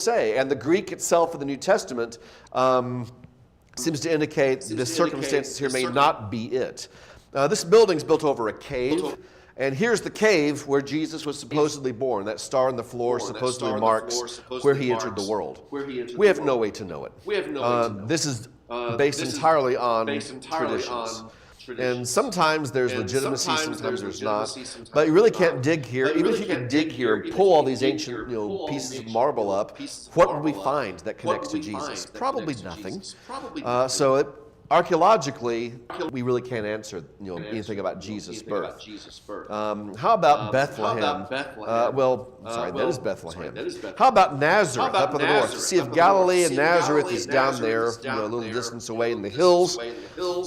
say. And the Greek itself in the New Testament seems to indicate the circumstances here may not be it. This building's built over a cave. And here's the cave where Jesus was supposedly born. That star on the floor supposedly marks where he entered the world. We have no way to know it. This is based entirely on traditions. And sometimes there's legitimacy, sometimes there's not. But you really can't dig here. Even if you can dig here and pull all these ancient pieces of marble up, what would we find that connects to Jesus? Probably nothing. Archaeologically, we really can't answer anything about Jesus' birth. How about Bethlehem? That is Bethlehem. How about Nazareth up in the north? The Sea of Galilee and Nazareth is down there, a little distance away in the hills,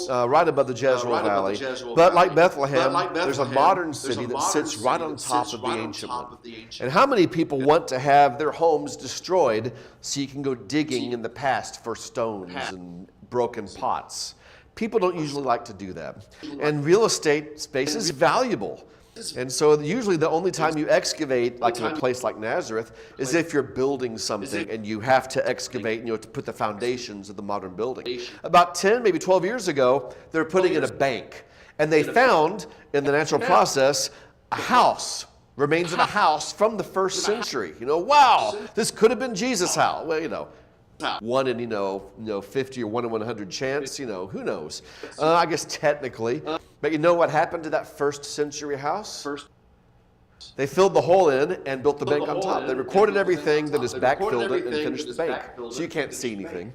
right above the Jezreel Valley. But like Bethlehem, there's a modern city that sits right on top of the ancient one. And how many people want to have their homes destroyed so you can go digging in the past for stones and broken pots? People don't usually like to do that. And real estate space is valuable. And so usually the only time you excavate, like in a place like Nazareth, is if you're building something and you have to excavate, to put the foundations of the modern building. About 10, maybe 12 years ago, they were putting in a bank. And they found, in the natural process, a house. Remains of a house from the first century. Wow, this could have been Jesus' house. Well, 1 in 50 or 1 in 100 chance, who knows? I guess technically. But you know what happened to that first century house? They filled the hole in and built the bank on top. They recorded everything, then just backfilled it and finished the bank. So you can't see anything.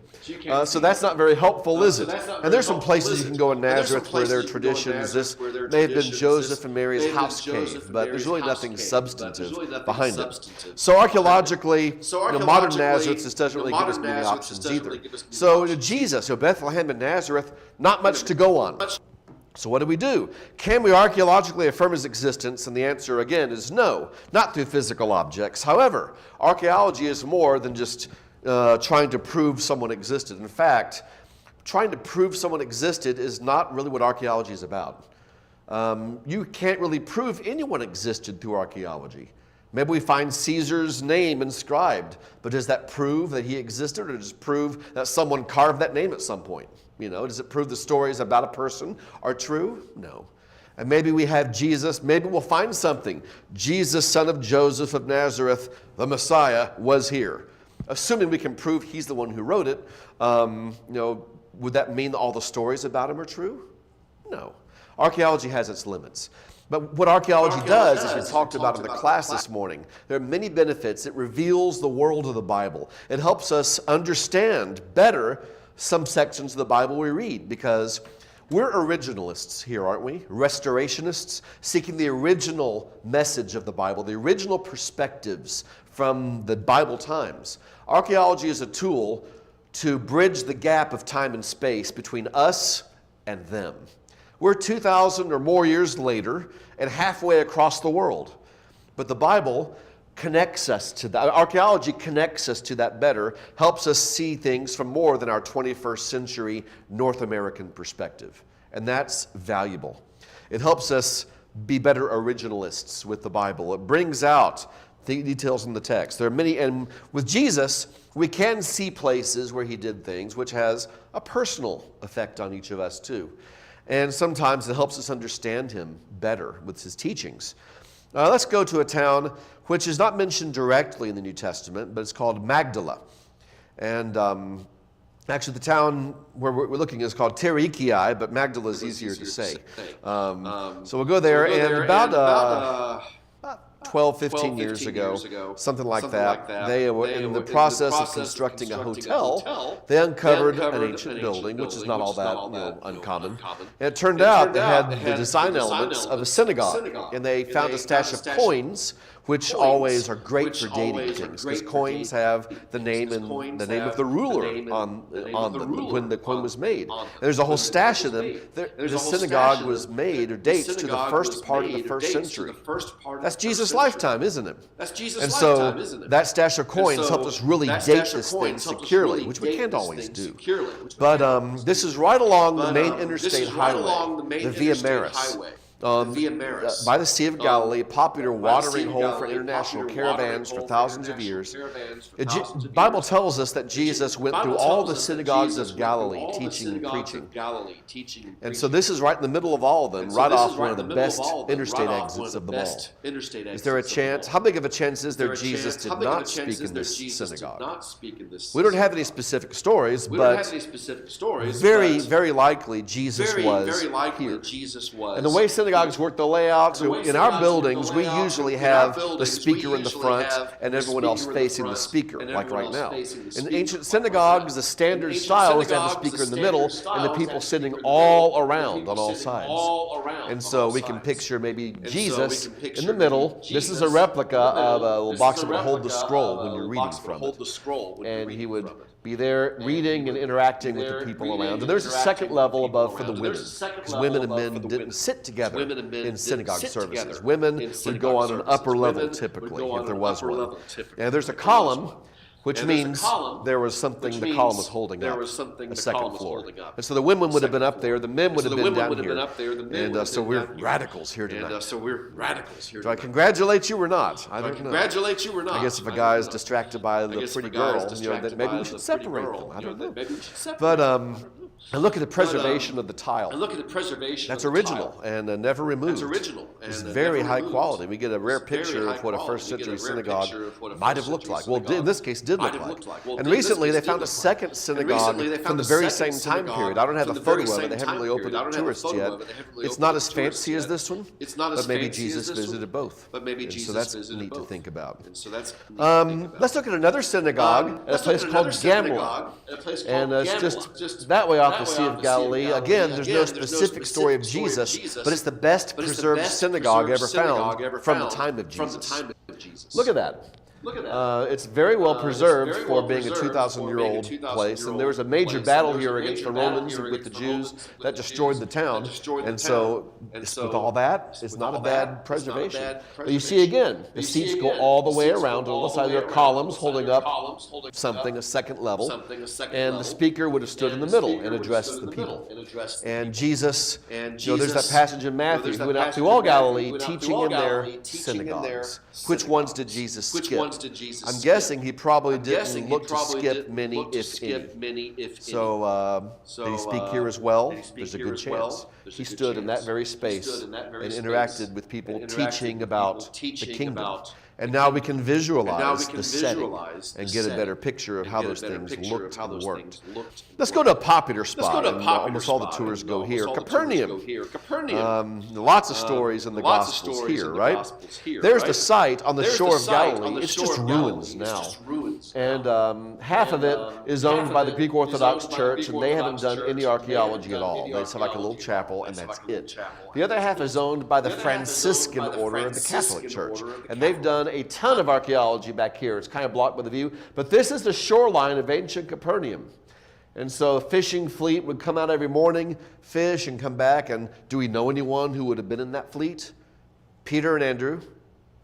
So that's not very helpful, is it? And there's some places you can go in Nazareth where there are traditions. This may have been Joseph and Mary's house cave, but there's really nothing substantive behind it. So archaeologically, modern Nazareth, this doesn't really give us many options either. So Jesus, Bethlehem and Nazareth, not much to go on. So what do? Can we archaeologically affirm his existence? And the answer, again, is no, not through physical objects. However, archaeology is more than just trying to prove someone existed. In fact, trying to prove someone existed is not really what archaeology is about. You can't really prove anyone existed through archaeology. Maybe we find Caesar's name inscribed, but does that prove that he existed, or does it prove that someone carved that name at some point? Does it prove the stories about a person are true? No. And maybe we have Jesus. Maybe we'll find something. Jesus, son of Joseph of Nazareth, the Messiah, was here. Assuming we can prove he's the one who wrote it, would that mean all the stories about him are true? No. Archaeology has its limits. But what archaeology does, as we talked about in the class this morning, there are many benefits. It reveals the world of the Bible. It helps us understand better some sections of the Bible we read, because we're originalists here, aren't we? Restorationists, seeking the original message of the Bible, the original perspectives from the Bible times. Archaeology is a tool to bridge the gap of time and space between us and them. We're 2,000 or more years later and halfway across the world. But the Bible connects us to that. Archaeology connects us to that better, helps us see things from more than our 21st century North American perspective. And that's valuable. It helps us be better originalists with the Bible. It brings out the details in the text. There are many, and with Jesus, we can see places where he did things, which has a personal effect on each of us too. And sometimes it helps us understand him better with his teachings. Let's go to a town which is not mentioned directly in the New Testament, but it's called Magdala. And actually the town where we're looking is called Tariikii, but Magdala is easier to say. So we'll go there, and about 12, 15 years ago, something like that, they were in the process of constructing a hotel. They uncovered an ancient building, which is not all that uncommon. And it turned out they had the design elements of a synagogue, and they found a stash of coins, which always are great for dating things, because coins have the name and the name of the ruler on them when the coin was made. And there's a whole stash of them. The synagogue was made, or dates to the first part of the first century. That's Jesus' lifetime, isn't it? And so that stash of coins helped us really date this thing securely, which we can't always do. But this is right along the main interstate highway, the Via Maris. by the Sea of Galilee, a popular watering hole for international caravans for thousands of years. The Bible tells us that Jesus went through all the synagogues of Galilee, teaching and preaching. And so this is right in the middle of all of them, right off one of the best interstate exits of them all. Is there a chance? How big of a chance is there Jesus did not speak in this synagogue? We don't have any specific stories, but very, very likely Jesus was here. And the way synagogues work the layout, so in our buildings, we usually have the speaker in the front and everyone else facing the speaker, like right now. In ancient synagogues, the standard style is to have the speaker in the middle and the people sitting all around on all sides. And so we can picture maybe Jesus in the middle. This is a replica of a little box that would hold the scroll when you're reading from it. And he would be there reading and interacting with the people around. And there's a second level above for the women, because women and men didn't sit together in synagogue services. Women would go on an upper level typically, if there was one. And there's a column, which means there was something the column was holding up, a second floor. And so the women would have been up there, the men would have been down here. And so we're radicals here tonight. Do I congratulate you or not? I don't know. I guess if a guy is distracted by the pretty girl, then maybe we should separate them. I don't know. But and look at the preservation of the tile. That's original and never removed. It's very high quality. We get a rare picture of what a first century synagogue might have looked like. Well, in this case, did look like. And recently they found a second synagogue from the very same time period. I don't have a photo of it. They haven't really opened it to tourists yet. It's not as fancy as this one, but maybe Jesus visited both. And so that's neat to think about. Let's look at another synagogue at a place called Gamla. And it's just that way off the Sea of Galilee. Again, there's no specific story of Jesus, but it's the best preserved synagogue ever found from the time of Jesus. Look at that. It's very well preserved for being a 2,000-year-old place, and there was a major battle here against the Romans with the Jews that destroyed the town, and so with all that, it's not a bad preservation. But you see again, the seats go all the way around, on the side there are columns holding up something, a second level, and the speaker would have stood in the middle and addressed the people. And Jesus, there's that passage in Matthew, he went out through all Galilee, teaching in their synagogues. Which ones did Jesus skip? I'm guessing he probably didn't look to skip many, if any. So did he speak here as well? There's a good chance. He stood in that very space and interacted with people, teaching about the kingdom. And now we can visualize the setting and get a better picture of how those things looked and worked. Let's go to a popular spot. Almost all the tours go here. Capernaum. Lots of stories in the Gospels here, right? There's the site on the shore of Galilee. It's just ruins now. And half of it is owned by the Greek Orthodox Church, and they haven't done any archaeology at all. They just have like a little chapel, and that's it. The other half is owned by the Franciscan Order of the Catholic Church, and they've done a ton of archaeology back here. It's kind of blocked by the view, but this is the shoreline of ancient Capernaum. And so a fishing fleet would come out every morning, fish, and come back. And do we know anyone who would have been in that fleet? Peter and Andrew,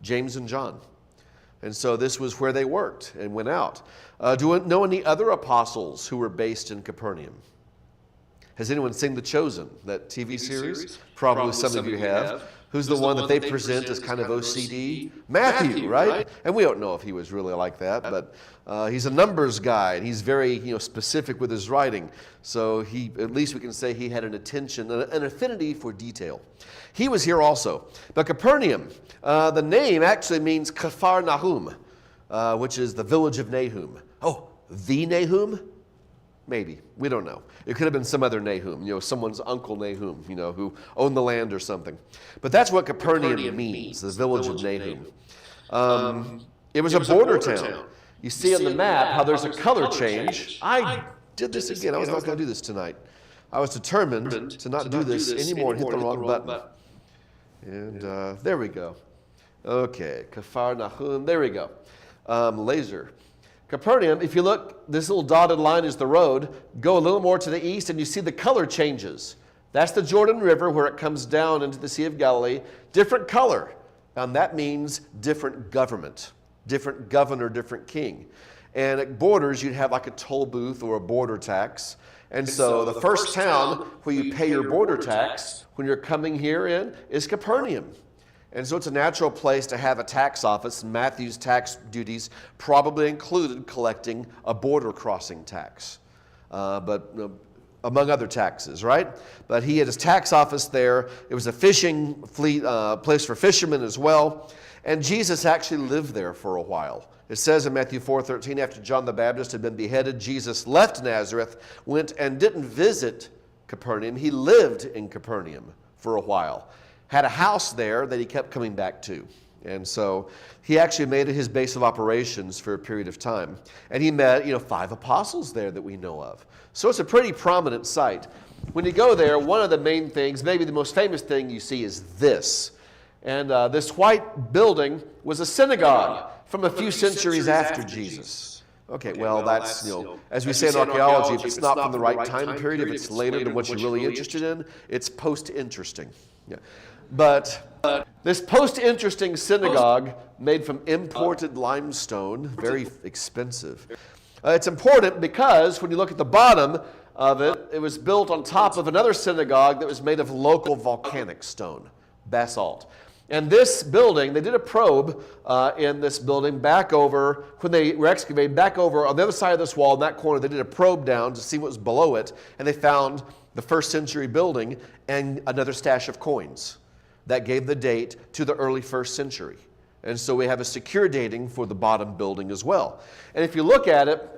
James and John. And so this was where they worked and went out. Do we know any other apostles who were based in Capernaum? Has anyone seen The Chosen, that TV series? Probably some of you have. Who's the one that they present as kind of OCD? Matthew, right? And we don't know if he was really like that, but he's a numbers guy, and he's very specific with his writing. So at least we can say he had an attention, an affinity for detail. He was here also. But Capernaum, the name actually means Kafar Nahum, which is the village of Nahum. Oh, the Nahum? Maybe. We don't know. It could have been some other Nahum, someone's uncle Nahum, who owned the land or something. But that's what Capernaum means, the village of Nahum. It was a border town. You see on the map how there's a color change. I did this again. I was not going to do this tonight. I was determined to not do this anymore and hit the wrong button. And there we go. Okay, Kafar Nahum. There we go. Laser. Capernaum, if you look, this little dotted line is the road. Go a little more to the east and you see the color changes. That's the Jordan River where it comes down into the Sea of Galilee. Different color. And that means different government, different governor, different king. And at borders, you'd have like a toll booth or a border tax. And so the first town where you pay your border tax when you're coming here in is Capernaum. And so it's a natural place to have a tax office. And Matthew's tax duties probably included collecting a border crossing tax, but among other taxes, right? But he had his tax office there. It was a fishing fleet, place for fishermen as well. And Jesus actually lived there for a while. It says in Matthew 4:13, after John the Baptist had been beheaded, Jesus left Nazareth, went and didn't visit Capernaum. He lived in Capernaum for a while. Had a house there that he kept coming back to. And so he actually made it his base of operations for a period of time. And he met, 5 apostles there that we know of. So it's a pretty prominent site. When you go there, one of the main things, maybe the most famous thing you see is this. And this white building was a synagogue from a few centuries after Jesus. Okay, well, that's, as we say in archaeology, if it's not from the right time period, if it's later than what you're really interested in, it's post-interesting. Yeah. But this post-interesting synagogue made from imported limestone, very expensive. It's important because when you look at the bottom of it, it was built on top of another synagogue that was made of local volcanic stone, basalt. And this building, they did a probe in this building back over, when they were excavating, back over on the other side of this wall, in that corner, they did a probe down to see what was below it, and they found the first century building and another stash of coins. That gave the date to the early first century. And so we have a secure dating for the bottom building as well. And if you look at it,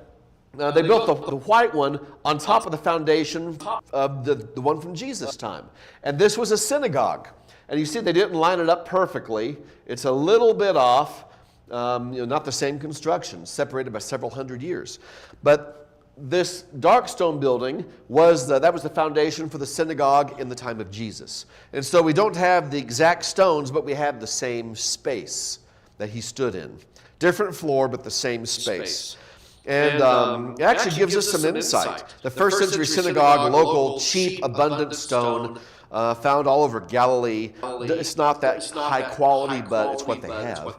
they built the white one on top of the foundation of the one from Jesus' time. And this was a synagogue. And you see they didn't line it up perfectly. It's a little bit off, not the same construction, separated by several hundred years. But this dark stone building was the foundation for the synagogue in the time of Jesus. And so we don't have the exact stones, but we have the same space that he stood in. Different floor, but the same space. And it actually gives us some insight. The first century synagogue, local, cheap, abundant stone, found all over Galilee. It's not that high quality, but it's what they have.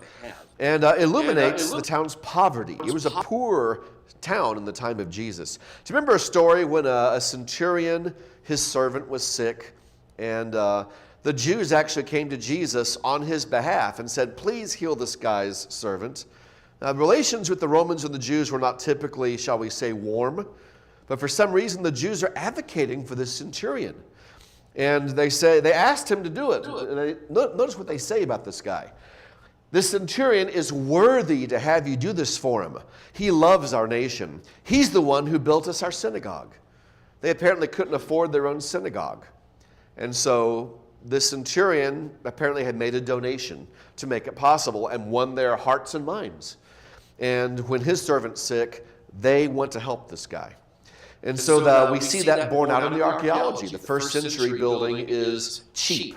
And illuminates the town's poverty. It was a poor town in the time of Jesus. Do you remember a story when a centurion, his servant was sick, and the Jews actually came to Jesus on his behalf and said, please heal this guy's servant. Now, relations with the Romans and the Jews were not typically, shall we say, warm, but for some reason the Jews are advocating for this centurion. And they asked him to do it. Notice what they say about this guy. This centurion is worthy to have you do this for him. He loves our nation. He's the one who built us our synagogue. They apparently couldn't afford their own synagogue. And so this centurion apparently had made a donation to make it possible and won their hearts and minds. And when his servant's sick, they want to help this guy. And so we see that borne out in the archaeology. The first century building is cheap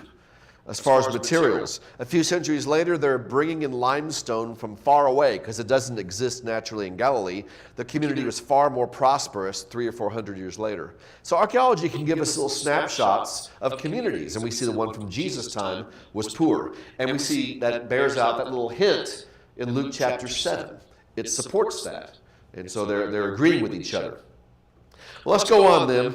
as far as materials. A few centuries later, they're bringing in limestone from far away because it doesn't exist naturally in Galilee. The community was far more prosperous 300 or 400 years later. So archaeology can give us little snapshots of communities, and we see the one from Jesus' time was poor. And we see that bears out that little hint in Luke chapter 7. It supports that. And so they're agreeing with each other. Well, let's go on then.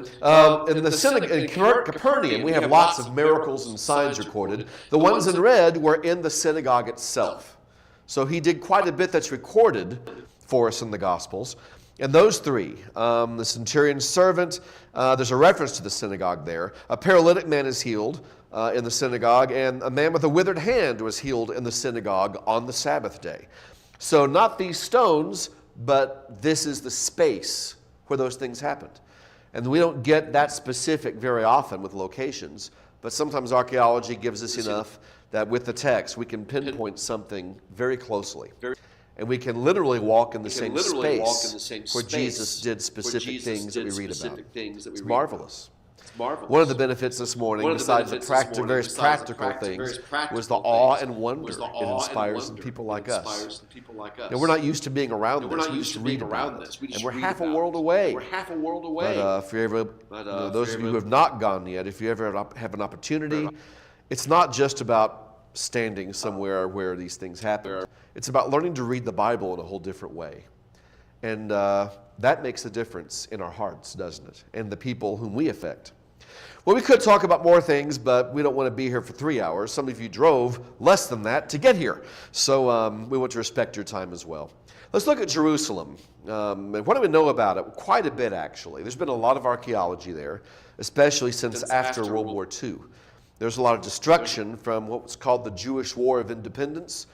In the synagogue in Capernaum, we have lots of miracles and signs recorded. The ones in red were in the synagogue itself. So he did quite a bit that's recorded for us in the Gospels. And those three, the centurion's servant, there's a reference to the synagogue there. A paralytic man is healed in the synagogue, and a man with a withered hand was healed in the synagogue on the Sabbath day. So not these stones, but this is the space where those things happened. And we don't get that specific very often with locations, but sometimes archaeology gives us enough that with the text we can pinpoint something very closely. And we can literally walk in the same space where Jesus did specific things that we read about. It's marvelous. One of the benefits this morning, besides the various practical things, was the awe and wonder it inspires in people like us. Now, we're not used to being around this. We used to read about it. And we're half a world away. But if you ever, those of you who have not gone yet, if you ever have an opportunity, it's not just about standing somewhere where these things happen. It's about learning to read the Bible in a whole different way. And that makes a difference in our hearts, doesn't it? And the people whom we affect. Well, we could talk about more things, but we don't want to be here for 3 hours. Some of you drove less than that to get here. So we want to respect your time as well. Let's look at Jerusalem. And what do we know about it? Quite a bit, actually. There's been a lot of archaeology there, especially since after World War II. There's a lot of destruction from what was called the Jewish War of Independence.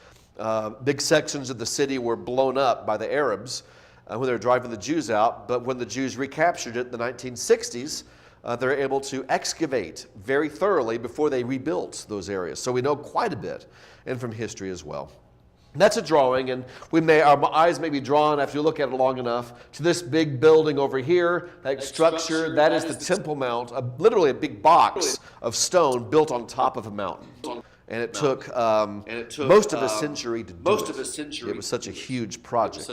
Big sections of the city were blown up by the Arabs when they were driving the Jews out. But when the Jews recaptured it in the 1960s, they were able to excavate very thoroughly before they rebuilt those areas. So we know quite a bit, and from history as well. And that's a drawing, and our eyes may be drawn after you look at it long enough to this big building over here, that structure. That is the Temple Mount, literally a big box of stone built on top of a mountain. And it took most of a century to do it. It was such a huge project.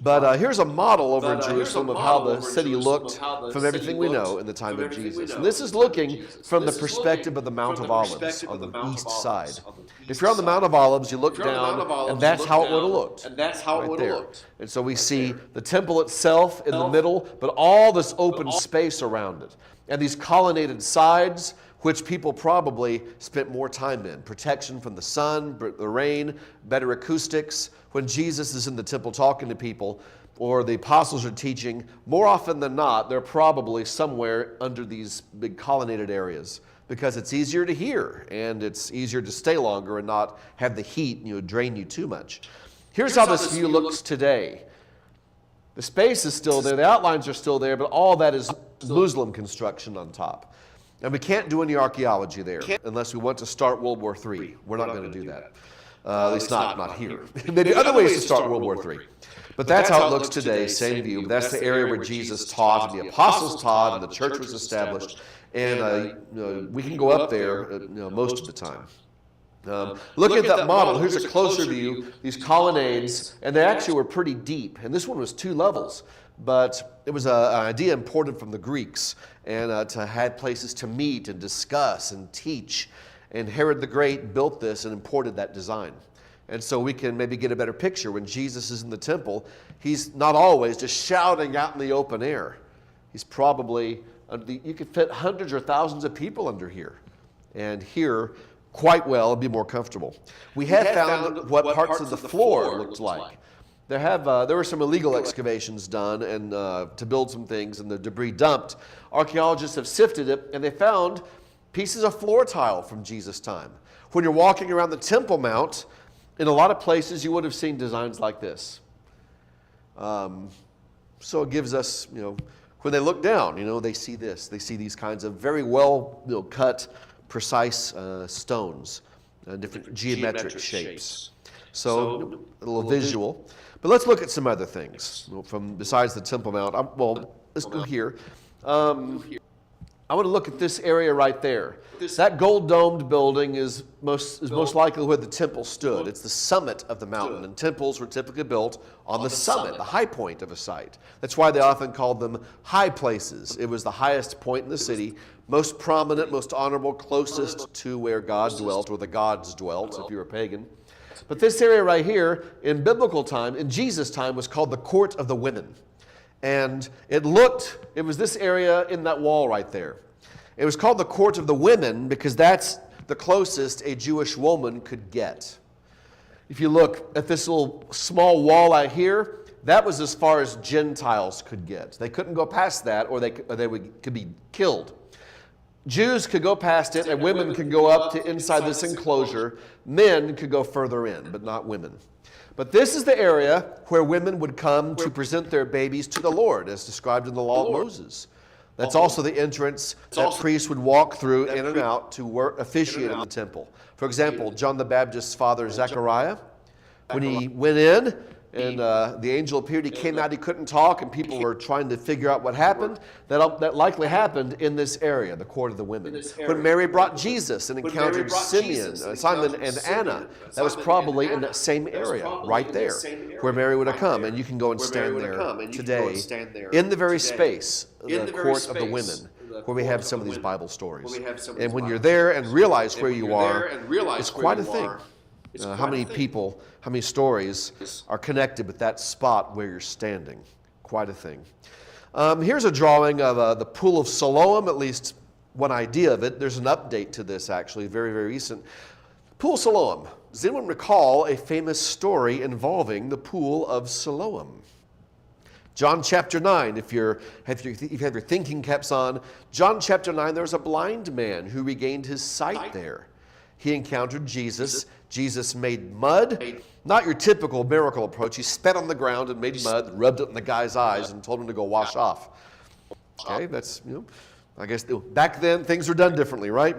But here's a model over in Jerusalem of how the city looked from everything we know in the time of Jesus. And this is looking from the perspective of the Mount of Olives on the east side. If you're on the Mount of Olives, you look down, and that's how it would have looked. Right there. And so we see the temple itself in the middle, but all this open space around it. And these colonnaded sides, which people probably spent more time in. Protection from the sun, the rain, better acoustics. When Jesus is in the temple talking to people, or the apostles are teaching, more often than not, they're probably somewhere under these big colonnaded areas, because it's easier to hear, and it's easier to stay longer and not have the heat drain you too much. Here's how this view looks today. The space is still there, the outlines are still there, but all that is Muslim construction on top. And we can't do any archaeology there unless we want to start World War III. We're not going to do that. At least not here. Maybe other ways to start World War III. But that's how it looks today, same view. That's the area where Jesus taught, and the apostles taught, and the church was established. And we can go up there most of the time. Looking at that model, here's a closer view. These colonnades, and they actually were pretty deep. And this one was 2 levels. But it was an idea imported from the Greeks, and to have places to meet and discuss and teach. And Herod the Great built this and imported that design. And so we can maybe get a better picture. When Jesus is in the temple, he's not always just shouting out in the open air. He's probably, you could fit hundreds or thousands of people under here. And here, quite well, it'd be more comfortable. We have found what parts of the floor looked like. There were some illegal excavations done and to build some things, and the debris dumped. Archaeologists have sifted it, and they found pieces of floor tile from Jesus' time. When you're walking around the Temple Mount, in a lot of places you would have seen designs like this. So it gives us, when they look down, they see this. They see these kinds of very well cut, precise stones, different geometric shapes. So a little visual. But let's look at some other things from besides the Temple Mount. Let's go here. I want to look at this area right there. That gold-domed building is most likely where the temple stood. It's the summit of the mountain, and temples were typically built on the summit, the high point of a site. That's why they often called them high places. It was the highest point in the city, most prominent, most honorable, closest to where God dwelt, or the gods dwelt, if you were a pagan. But this area right here, in biblical time, in Jesus' time, was called the Court of the Women. And it was this area in that wall right there. It was called the Court of the Women because that's the closest a Jewish woman could get. If you look at this little small wall out here, that was as far as Gentiles could get. They couldn't go past that, or they could be killed. Jews could go past it, and women could go up to inside this enclosure. Men could go further in, but not women. But this is the area where women would come to present their babies to the Lord, as described in the law of Moses. That's also the entrance that priests would walk through in and out to officiate in the temple. For example, John the Baptist's father, Zechariah, when he went in, and the angel appeared, he came out, he couldn't talk, and people were trying to figure out what happened. That likely happened in this area, the Court of the Women. When Mary brought Jesus and encountered Simon and Anna, that was probably in that same area, right there, where Mary would have come. And you can go and stand there today, in the very space, the Court of the Women, where we have some of these Bible stories. And when you're there and realize where you are, it's quite a thing. How many people, how many stories are connected with that spot where you're standing? Quite a thing. Here's a drawing of the Pool of Siloam, at least one idea of it. There's an update to this, actually, very, very recent. Pool of Siloam. Does anyone recall a famous story involving the Pool of Siloam? John chapter 9, if you have your thinking caps on, John chapter 9, there was a blind man who regained his sight there. He encountered Jesus. Jesus made mud, not your typical miracle approach. He spat on the ground and made mud, rubbed it in the guy's eyes, and told him to go wash off. Okay, that's, I guess back then things were done differently, right?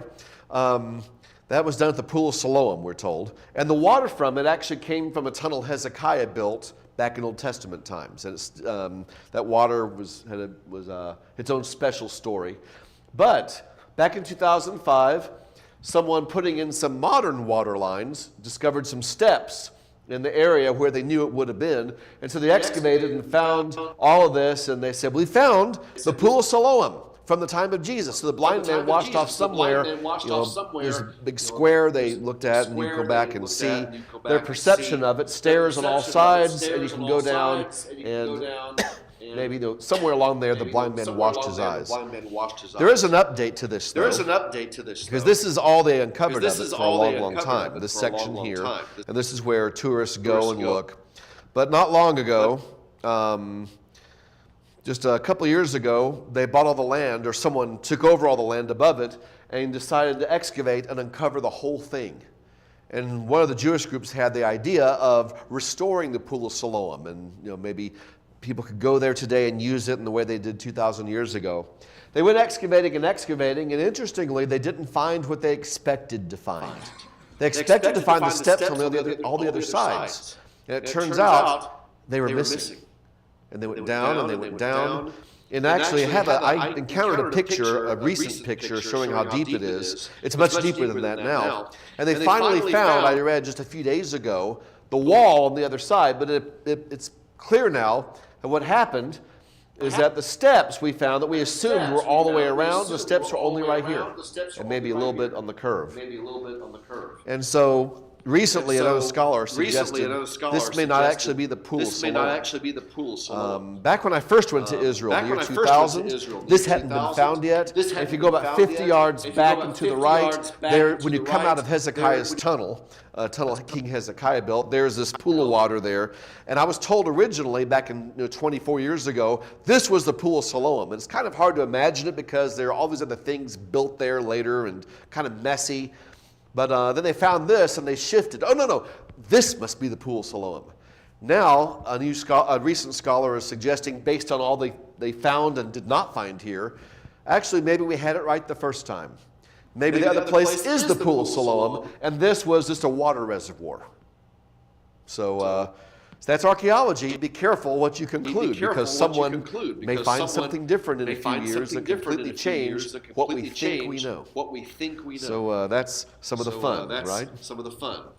That was done at the Pool of Siloam, we're told. And the water from it actually came from a tunnel Hezekiah built back in Old Testament times. And it's, that water had its own special story. But back in 2005, someone putting in some modern water lines discovered some steps in the area where they knew it would have been. And so they excavated and found all of this, and they said, we found the Pool of Siloam from the time of Jesus. So the blind man washed off somewhere. There's a big square they looked at, and you go back and see their perception of it. Stairs on all sides, and you can go down, and maybe somewhere along there, the blind man washed his eyes. There is an update to this, though. Because this is all they uncovered of it for a long, long time. This section here, and this is where tourists go and look. But not long ago, just a couple of years ago, they bought all the land, or someone took over all the land above it, and decided to excavate and uncover the whole thing. And one of the Jewish groups had the idea of restoring the Pool of Siloam, and maybe people could go there today and use it in the way they did 2,000 years ago. They went excavating, and interestingly, they didn't find what they expected to find. They expected to find the steps on all the other sides. And it turns out they were missing. And they went down, and they went down. And actually, I encountered a picture, a recent picture, showing how deep it is. It's much deeper than that now. And they finally found, I read just a few days ago, the wall on the other side. But it's clear now that what happened is that the steps we found that we assumed were all the way around, the steps are only right here, and maybe a little bit on the curve. And so recently, another scholar suggested this may not actually be the Pool of Siloam. Back when I first went to Israel, in the year 2000, this hadn't been found yet. If you go about 50 yards back and to the right, there, when you come out of Hezekiah's tunnel King Hezekiah built, there's this pool of water there. And I was told originally, back in 24 years ago, this was the Pool of Siloam. And it's kind of hard to imagine it because there are all these other things built there later and kind of messy. But then they found this and they shifted. Oh, no, this must be the Pool of Siloam. Now, a recent scholar is suggesting, based on all they found and did not find here, actually maybe we had it right the first time. Maybe the other place is the Pool of Siloam, and this was just a water reservoir. So that's archaeology. Be careful what you conclude, because someone may find something different in a few years that completely change what we think we know. So that's some of the fun,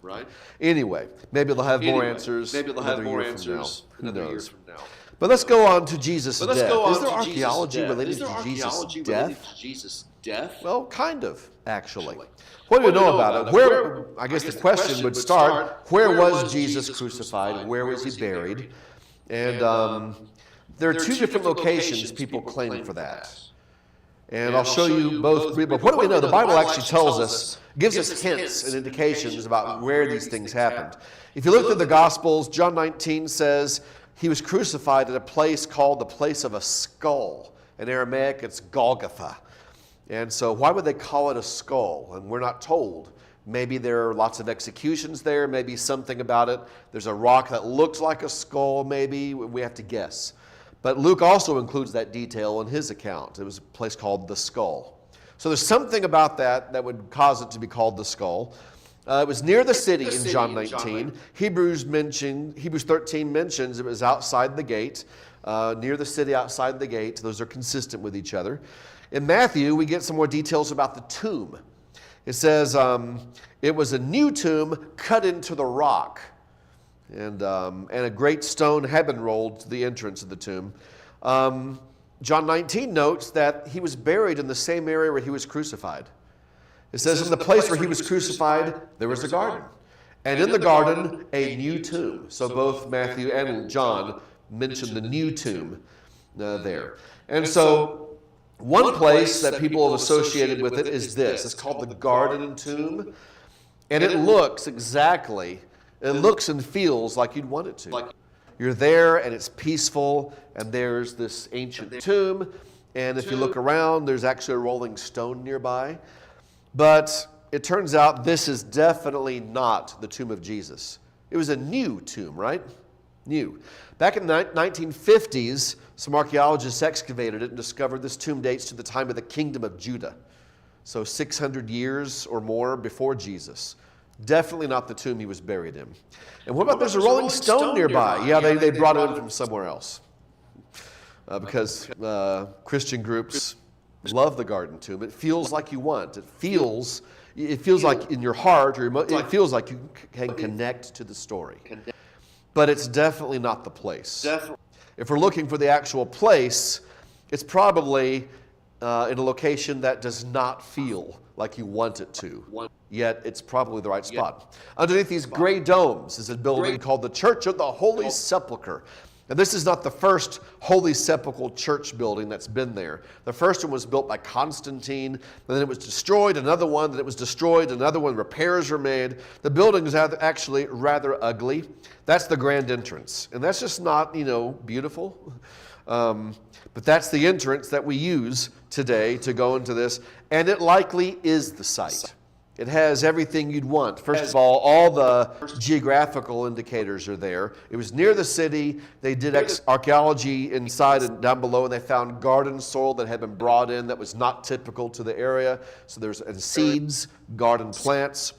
right? Anyway, maybe they'll have more answers another year from now. But let's go on to Jesus' death. Is there archaeology related to Jesus' death? Well, kind of, actually. What do we know about it? I guess the question would start, where was Jesus crucified? Where was he buried? And there are two different locations people claim for that. And I'll show you both. But what do we know? The Bible actually tells us, gives us hints and indications about where these things happened. If you look through the Gospels, John 19 says he was crucified at a place called the place of a skull. In Aramaic, it's Golgotha. And so why would they call it a skull? And we're not told. Maybe there are lots of executions there, maybe something about it. There's a rock that looks like a skull, maybe. We have to guess. But Luke also includes that detail in his account. It was a place called the Skull. So there's something about that would cause it to be called the Skull. It was near the city in John 19. Hebrews 13 mentions it was outside the gate, near the city outside the gate. Those are consistent with each other. In Matthew, we get some more details about the tomb. It says it was a new tomb cut into the rock, and a great stone had been rolled to the entrance of the tomb. John 19 notes that he was buried in the same area where he was crucified. It says in the place where he was crucified, there was a garden. And in the garden, a new tomb. So both Matthew and John mention the new tomb there. And so one place that people have associated with it is this. It's called the garden tomb. And it looks and feels like you'd want it to. You're there and it's peaceful, and there's this ancient tomb. And if you look around, there's actually a rolling stone nearby. But it turns out this is definitely not the tomb of Jesus. It was a new tomb, right? New. Back in the 1950s, some archaeologists excavated it and discovered this tomb dates to the time of the kingdom of Judah. So 600 years or more before Jesus. Definitely not the tomb he was buried in. And what about there's a rolling stone nearby? Yeah, they brought it in from somewhere else. Because Christian groups love the garden tomb. It feels like you want. It feels like in your heart, it feels like you can connect to the story. But it's definitely not the place. If we're looking for the actual place, it's probably in a location that does not feel like you want it to. Yet it's probably the right spot. Underneath these gray domes is a building called the Church of the Holy Sepulchre. Now, this is not the first Holy Sepulchre church building that's been there. The first one was built by Constantine, and then it was destroyed, another one, then it was destroyed, another one, repairs were made. The building is actually rather ugly. That's the grand entrance, and that's just not, beautiful. But that's the entrance that we use today to go into this, and it likely is the site. It has everything you'd want. First of all the geographical indicators are there. It was near the city. They did archaeology inside and down below, and they found garden soil that had been brought in that was not typical to the area. So there's seeds, garden plants.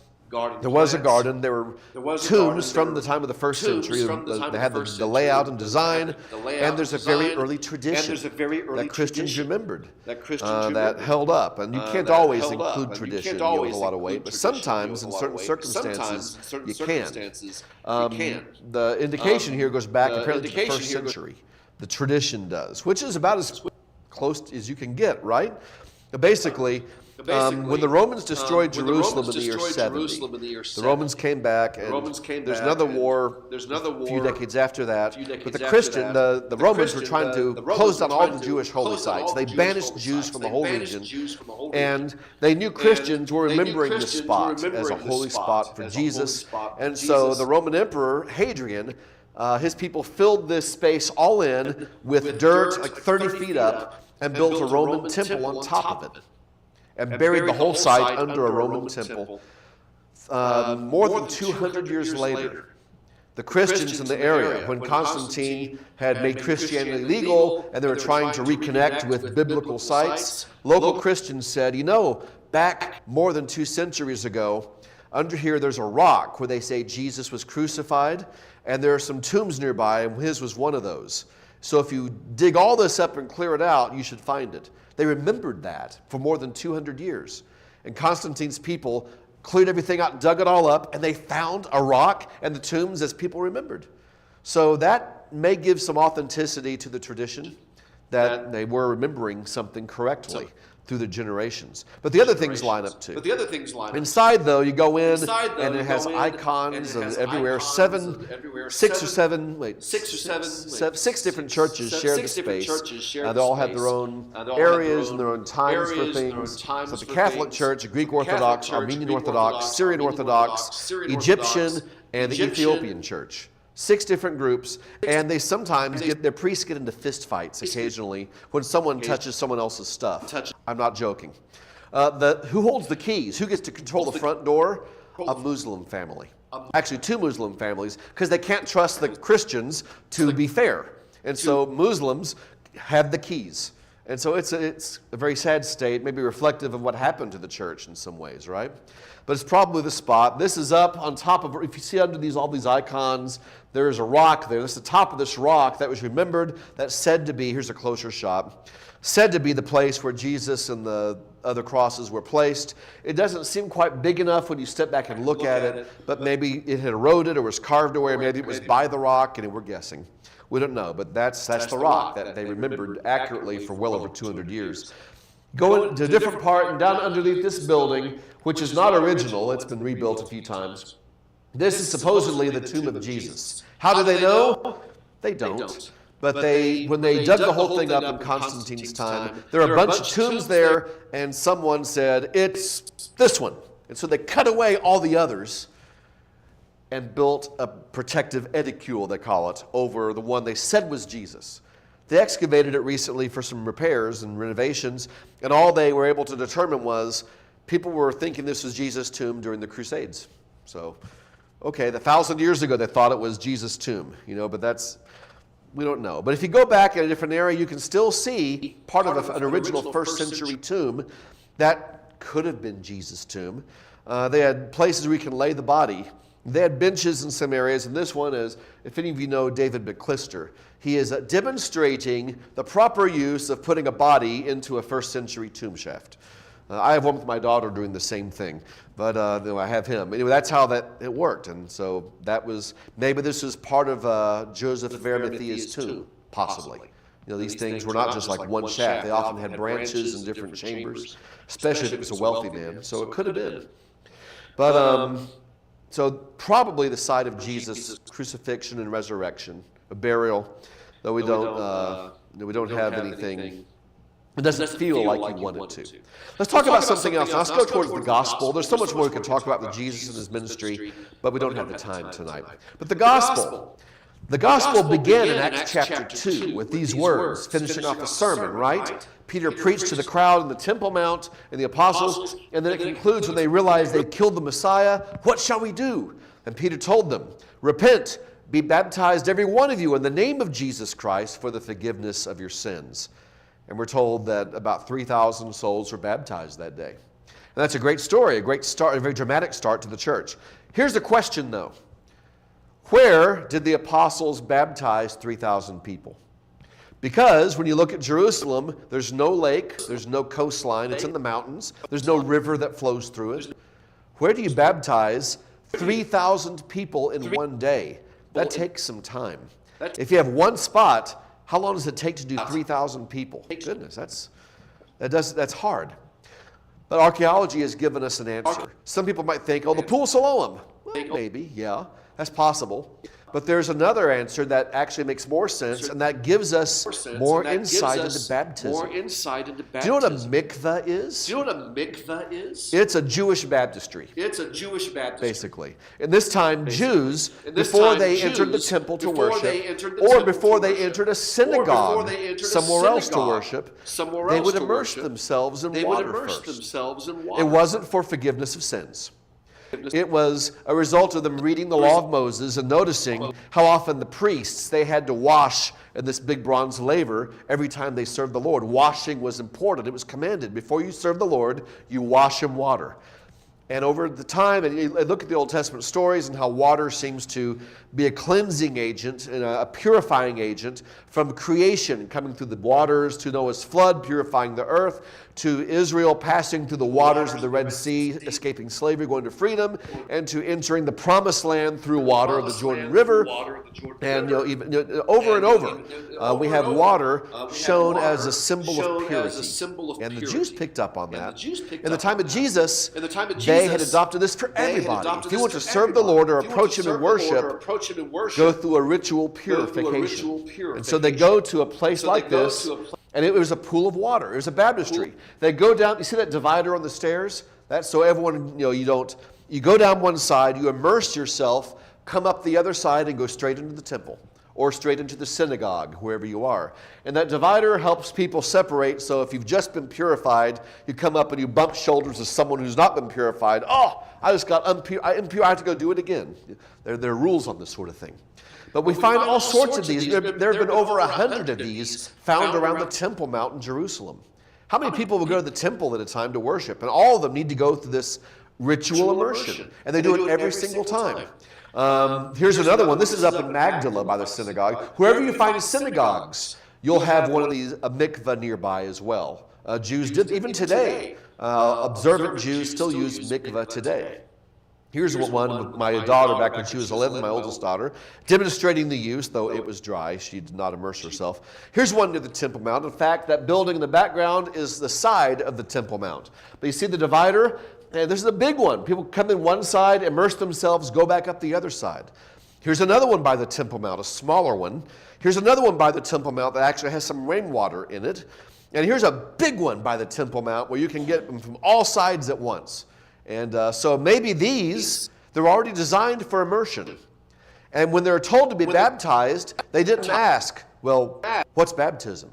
There was a garden. There were tombs from the time of the first century. They had the layout and design. And there's a very early tradition that Christians remembered that held up. And you can't always include tradition with a lot of weight, but sometimes in certain circumstances you can. The indication here goes back apparently to the first century. The tradition does, which is about as close as you can get, right? Basically, when the Romans destroyed Jerusalem in the year 70, the Romans came back, and there's another war a few decades after that. But the Romans were trying to close down all the Jewish holy sites. They banished Jews from the whole region, and they knew Christians were remembering this spot as a holy spot for Jesus. And so the Roman Emperor, Hadrian, his people filled this space all in with dirt, like 30 feet up, and built a Roman temple on top of it. And buried the whole site under a Roman temple. More than 200 years later, the Christians in the area, when Constantine had made Christianity legal and they were trying to reconnect with biblical sites, local Christians said, back more than 2 centuries ago, under here there's a rock where they say Jesus was crucified, and there are some tombs nearby, and his was one of those. So if you dig all this up and clear it out, you should find it. They remembered that for more than 200 years. And Constantine's people cleared everything out, dug it all up, and they found a rock and the tombs as people remembered. So that may give some authenticity to the tradition that they were remembering something correctly through the generations. But the other things line up too. Inside, though, you go in, and it has icons everywhere. Six different churches share the space. They all have their own areas and their own times for things. So the Catholic Church, Greek Orthodox, Armenian Orthodox, Syrian Orthodox, Egyptian, and the Ethiopian Church. 6 different groups, and they sometimes their priests get into fist fights occasionally when someone touches someone else's stuff. I'm not joking. Who holds the keys? Who gets to control the front door? A Muslim family. Actually, 2 Muslim families, because they can't trust the Christians to be fair. And so Muslims have the keys. And so it's a very sad state, maybe reflective of what happened to the church in some ways, right? But it's probably the spot. This is up on top of, if you see under all these icons, there's a rock there. This is the top of this rock that was remembered, that's said to be, here's a closer shot, said to be the place where Jesus and the other crosses were placed. It doesn't seem quite big enough when you step back and look at it, but maybe it had eroded or was carved away, or maybe it was by the rock, and we're guessing. We don't know, but that's the rock that they remembered accurately for well over 200 years. Go to a different part and down underneath this building, which is not original, it's been rebuilt a few times. This is supposedly the tomb of Jesus. How do they know? They don't. But when they dug the whole thing up in Constantine's time, there are a bunch of tombs there, and someone said, it's this one. And so they cut away all the others and built a protective edicule, they call it, over the one they said was Jesus. They excavated it recently for some repairs and renovations, and all they were able to determine was people were thinking this was Jesus' tomb during the Crusades. So, okay, 1,000 years ago they thought it was Jesus' tomb, but we don't know. But if you go back in a different area, you can still see part of an original first century tomb that could have been Jesus' tomb. They had places where you can lay the body. They had benches in some areas, and this one is, if any of you know David McClister, he is demonstrating the proper use of putting a body into a first century tomb shaft. I have one with my daughter doing the same thing, but I have him. Anyway, that's how it worked, and so maybe this was part of Joseph of Arimathea's tomb, possibly. These things were not just like one shaft. They often had branches and different chambers, especially if it was a wealthy man, so it could have been. But so probably the site of Jesus' crucifixion and resurrection, a burial, though we don't have anything. It doesn't feel like you want it to. Let's talk about something else. Now, let's go towards the gospel. There's so much more we can talk about with Jesus and his ministry, but we don't have the time tonight. But the gospel began in Acts chapter 2 with these words, finishing off a sermon, right? Peter preached to the crowd in the Temple Mount and the apostles, and then it concludes when they realize they've killed the Messiah. What shall we do? And Peter told them, repent, be baptized every one of you in the name of Jesus Christ for the forgiveness of your sins. And we're told that about 3,000 souls were baptized that day. And that's a great story, a great start, a very dramatic start to the church. Here's the question, though. Where did the apostles baptize 3,000 people? Because when you look at Jerusalem, there's no lake, there's no coastline, it's in the mountains, there's no river that flows through it. Where do you baptize 3,000 people in one day? That takes some time. If you have one spot, how long does it take to do 3,000 people? Goodness, that's hard. But archaeology has given us an answer. Some people might think, the pool of Siloam. Well, maybe, yeah, that's possible. But there's another answer that actually makes more sense, and that gives us more insight into baptism. Do you know what a mikveh is? It's a Jewish baptistry. Basically. In this time, Jews, before they entered the temple to worship, or before they entered a synagogue somewhere else to worship, they would immerse themselves in water first. It wasn't for forgiveness of sins. It was a result of them reading the law of Moses and noticing how often the priests, they had to wash in this big bronze laver every time they served the Lord. Washing was important. It was commanded. Before you serve the Lord, you wash in water. And over the time, and you look at the Old Testament stories and how water seems to be a cleansing agent and a purifying agent from creation, coming through the waters to Noah's flood, purifying the earth, to Israel passing through the waters of the Red Sea, escaping slavery, going to freedom, and to entering the Promised Land through water of the Jordan River. And over and over, we have water shown as a symbol of purity. And the Jews picked up on that. In the time of Jesus, they had adopted this for everybody. If you want to serve the Lord or approach Him in worship, go through a ritual purification. And so they go to a place like this, and it was a pool of water. It was a baptistry. They go down. You see that divider on the stairs? That's so everyone, you go down one side, you immerse yourself, come up the other side, and go straight into the temple or straight into the synagogue, wherever you are. And that divider helps people separate, so if you've just been purified, you come up and you bump shoulders with someone who's not been purified. Oh, I just got impure, I have to go do it again. There are rules on this sort of thing. But we find all sorts of these. There have been over 100 of these found around the Temple Mount in Jerusalem. How many people will go to the temple at a time to worship? And all of them need to go through this ritual immersion. And they do it every single time. Here's another one. This is up in Magdala by the synagogue. Wherever you find synagogues, you'll have one of these, a mikveh nearby as well. Jews did, even today, observant Jews still use mikveh today. Here's one with my daughter back when she was 11, my oldest daughter, demonstrating the use, though it was dry. She did not immerse herself. Here's one near the Temple Mount. In fact, that building in the background is the side of the Temple Mount. But you see the divider? And this is a big one. People come in one side, immerse themselves, go back up the other side. Here's another one by the Temple Mount, a smaller one. Here's another one by the Temple Mount that actually has some rainwater in it. And here's a big one by the Temple Mount where you can get them from all sides at once. And so maybe these, they're already designed for immersion. And when they're told to be baptized, they didn't ask, well, what's baptism?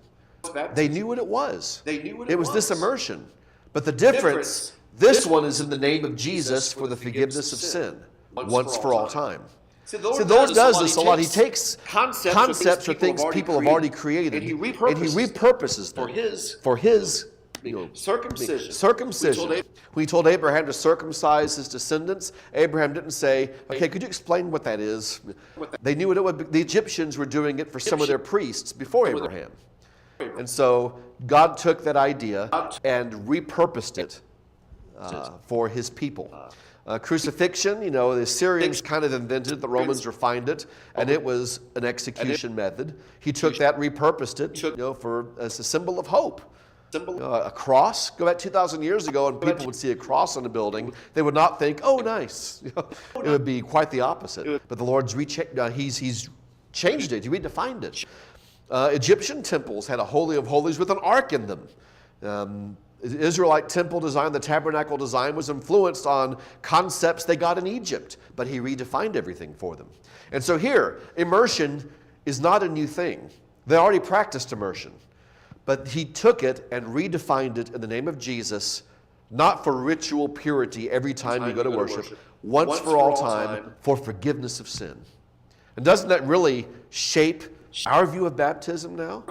They knew what it was. It was this immersion. But the difference, this one is in the name of Jesus for the forgiveness of sin, once for all time. See, the Lord does this a lot. He takes concepts or things people have already created, and he repurposes them for his circumcision. When he told Abraham to circumcise his descendants, Abraham didn't say, okay, could you explain what that is? They knew what it would be. The Egyptians were doing it for some of their priests before Abraham. And so God took that idea and repurposed it for his people. Crucifixion, the Assyrians kind of invented it, the Romans refined it, and it was an execution method. He took that, repurposed it, as a symbol of hope. A cross, go back 2,000 years ago, and people would see a cross on a building. They would not think, oh, nice. It would be quite the opposite. But the Lord's he's changed it. He redefined it. Egyptian temples had a Holy of Holies with an ark in them. The Israelite temple design, the tabernacle design, was influenced on concepts they got in Egypt, but he redefined everything for them. And so here, immersion is not a new thing. They already practiced immersion, but he took it and redefined it in the name of Jesus, not for ritual purity every time you go to worship, once for all time, for forgiveness of sin. And doesn't that really shape our view of baptism now?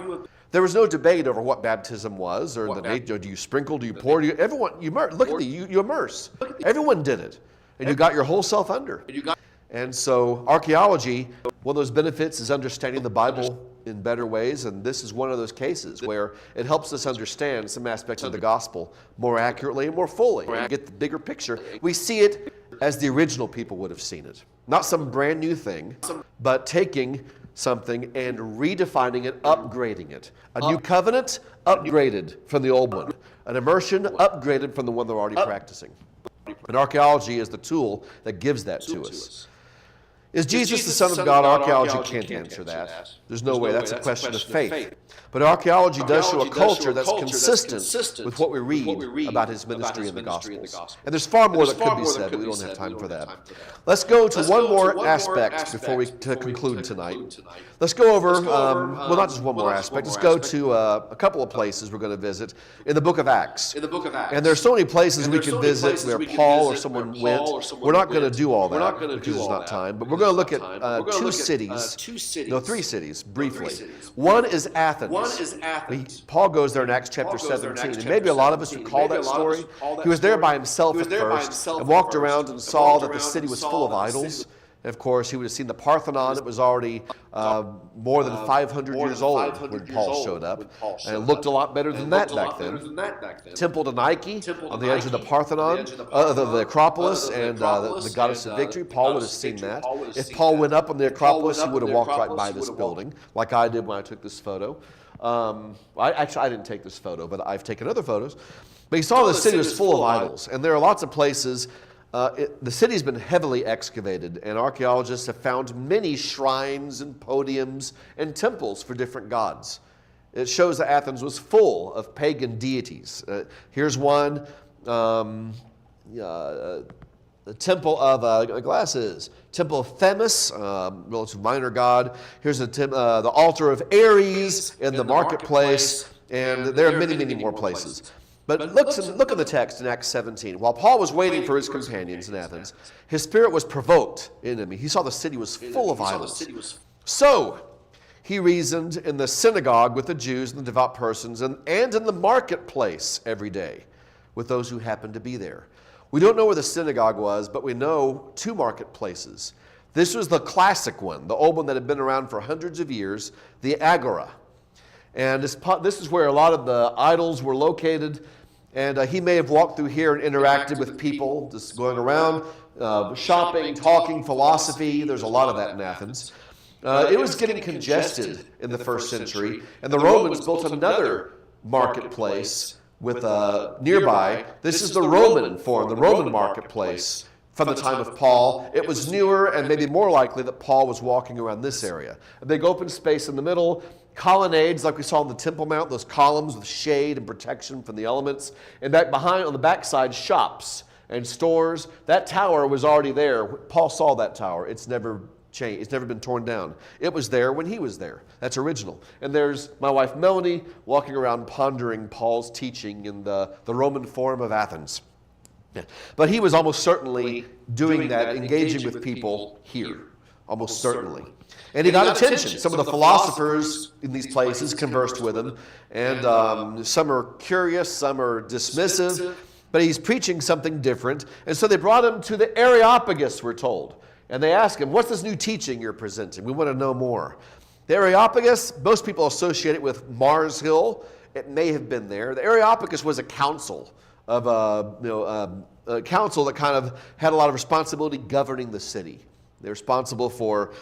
There was no debate over what baptism was, or do you sprinkle, do you pour, everyone, you immerse. Look at you immerse. Everyone did it, and you got your whole self under. And so archaeology, one of those benefits is understanding the Bible in better ways, and this is one of those cases where it helps us understand some aspects of the gospel more accurately and more fully. We get the bigger picture. We see it as the original people would have seen it. Not some brand new thing, but taking something and redefining it, upgrading it. A new covenant, upgraded from the old one. An immersion, upgraded from the one they're already practicing. And archaeology is the tool that gives that to us. Is Jesus the Son of God? Archaeology can't answer that. There's no way. That's a question of faith. But archaeology does show a culture that's consistent with what we read about his ministry in the Gospels. And there's far more that could be said, but we don't have time for that. Let's go to one more aspect before we conclude tonight. Let's go over, not just one more aspect. Let's go to a couple of places we're going to visit in the book of Acts. And there's so many places we can visit where Paul or someone went. We're not going to do all that because there's not time. But we're going to look at three cities, briefly. One is Athens. Paul goes there in Acts chapter 17. And maybe a lot of us recall that story. He was there by himself at first and walked around and saw that the city was full of idols. And of course, he would have seen the Parthenon. It was already more than 500 years old when Paul showed up. And it looked a lot better than that back then. Temple to Nike on the edge of the Parthenon, the Acropolis, and the goddess of victory. Paul would have seen that. If Paul went up on the Acropolis, he would have walked right by this building, like I did when I took this photo. I didn't take this photo, but I've taken other photos. But he saw the city was full of idols. And there are lots of places. The city's been heavily excavated, and archaeologists have found many shrines and podiums and temples for different gods. It shows that Athens was full of pagan deities. Here's one, the temple of glasses, temple of Themis, relative minor god. Here's the altar of Ares in the marketplace, and there are many, many more places. But look at the text in Acts 17. While Paul was waiting for his companions in Athens, his spirit was provoked in him. He saw the city was full of idols. So he reasoned in the synagogue with the Jews and the devout persons and in the marketplace every day with those who happened to be there. We don't know where the synagogue was, but we know two marketplaces. This was the classic one, the old one that had been around for hundreds of years, the Agora. And this is where a lot of the idols were located. And he may have walked through here and interacted with people, just going around, shopping, talking, philosophy. There's a lot of that in Athens. It was getting congested in the first century. And the Romans built another marketplace with nearby. This is the Roman Forum, the Roman marketplace from the time of Paul. It was newer and maybe more likely that Paul was walking around this area. A big open space in the middle, colonnades like we saw on the Temple Mount, those columns with shade and protection from the elements. And back behind, on the backside, shops and stores. That tower was already there. Paul saw that tower. It's never changed. It's never been torn down. It was there when he was there. That's original. And there's my wife Melanie walking around pondering Paul's teaching in the Roman Forum of Athens. Yeah. But he was almost certainly doing that, engaging with people here. Almost certainly. And he got attention. Some of the philosophers in these places conversed with him. And some are curious, some are dismissive. But he's preaching something different. And so they brought him to the Areopagus, we're told. And they asked him, what's this new teaching you're presenting? We want to know more. The Areopagus, most people associate it with Mars Hill. It may have been there. The Areopagus was a council of a council that kind of had a lot of responsibility governing the city. They're responsible for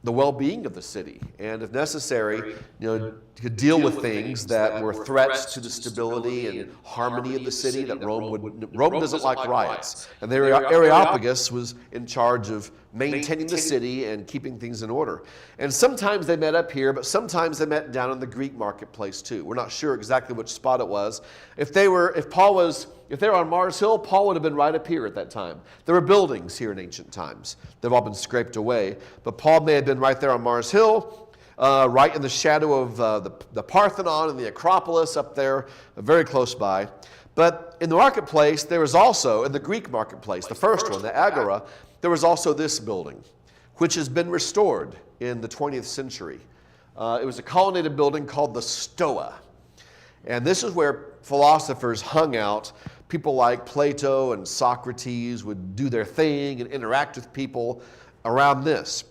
the well-being of the city, and if necessary, to deal with things that were threats to the stability and harmony of the city. That Rome doesn't like riots, and the Areopagus was in charge of maintaining the city and keeping things in order. And sometimes they met up here, but sometimes they met down in the Greek marketplace too. We're not sure exactly which spot it was. If they were on Mars Hill, Paul would have been right up here at that time. There were buildings here in ancient times. They've all been scraped away, but Paul may have been right there on Mars Hill, right in the shadow of the Parthenon and the Acropolis up there, very close by. But in the marketplace, there was also, in the Greek marketplace, the first one, the Agora, there was also this building, which has been restored in the 20th century. It was a colonnaded building called the Stoa. And this is where philosophers hung out. People like Plato and Socrates would do their thing and interact with people around this.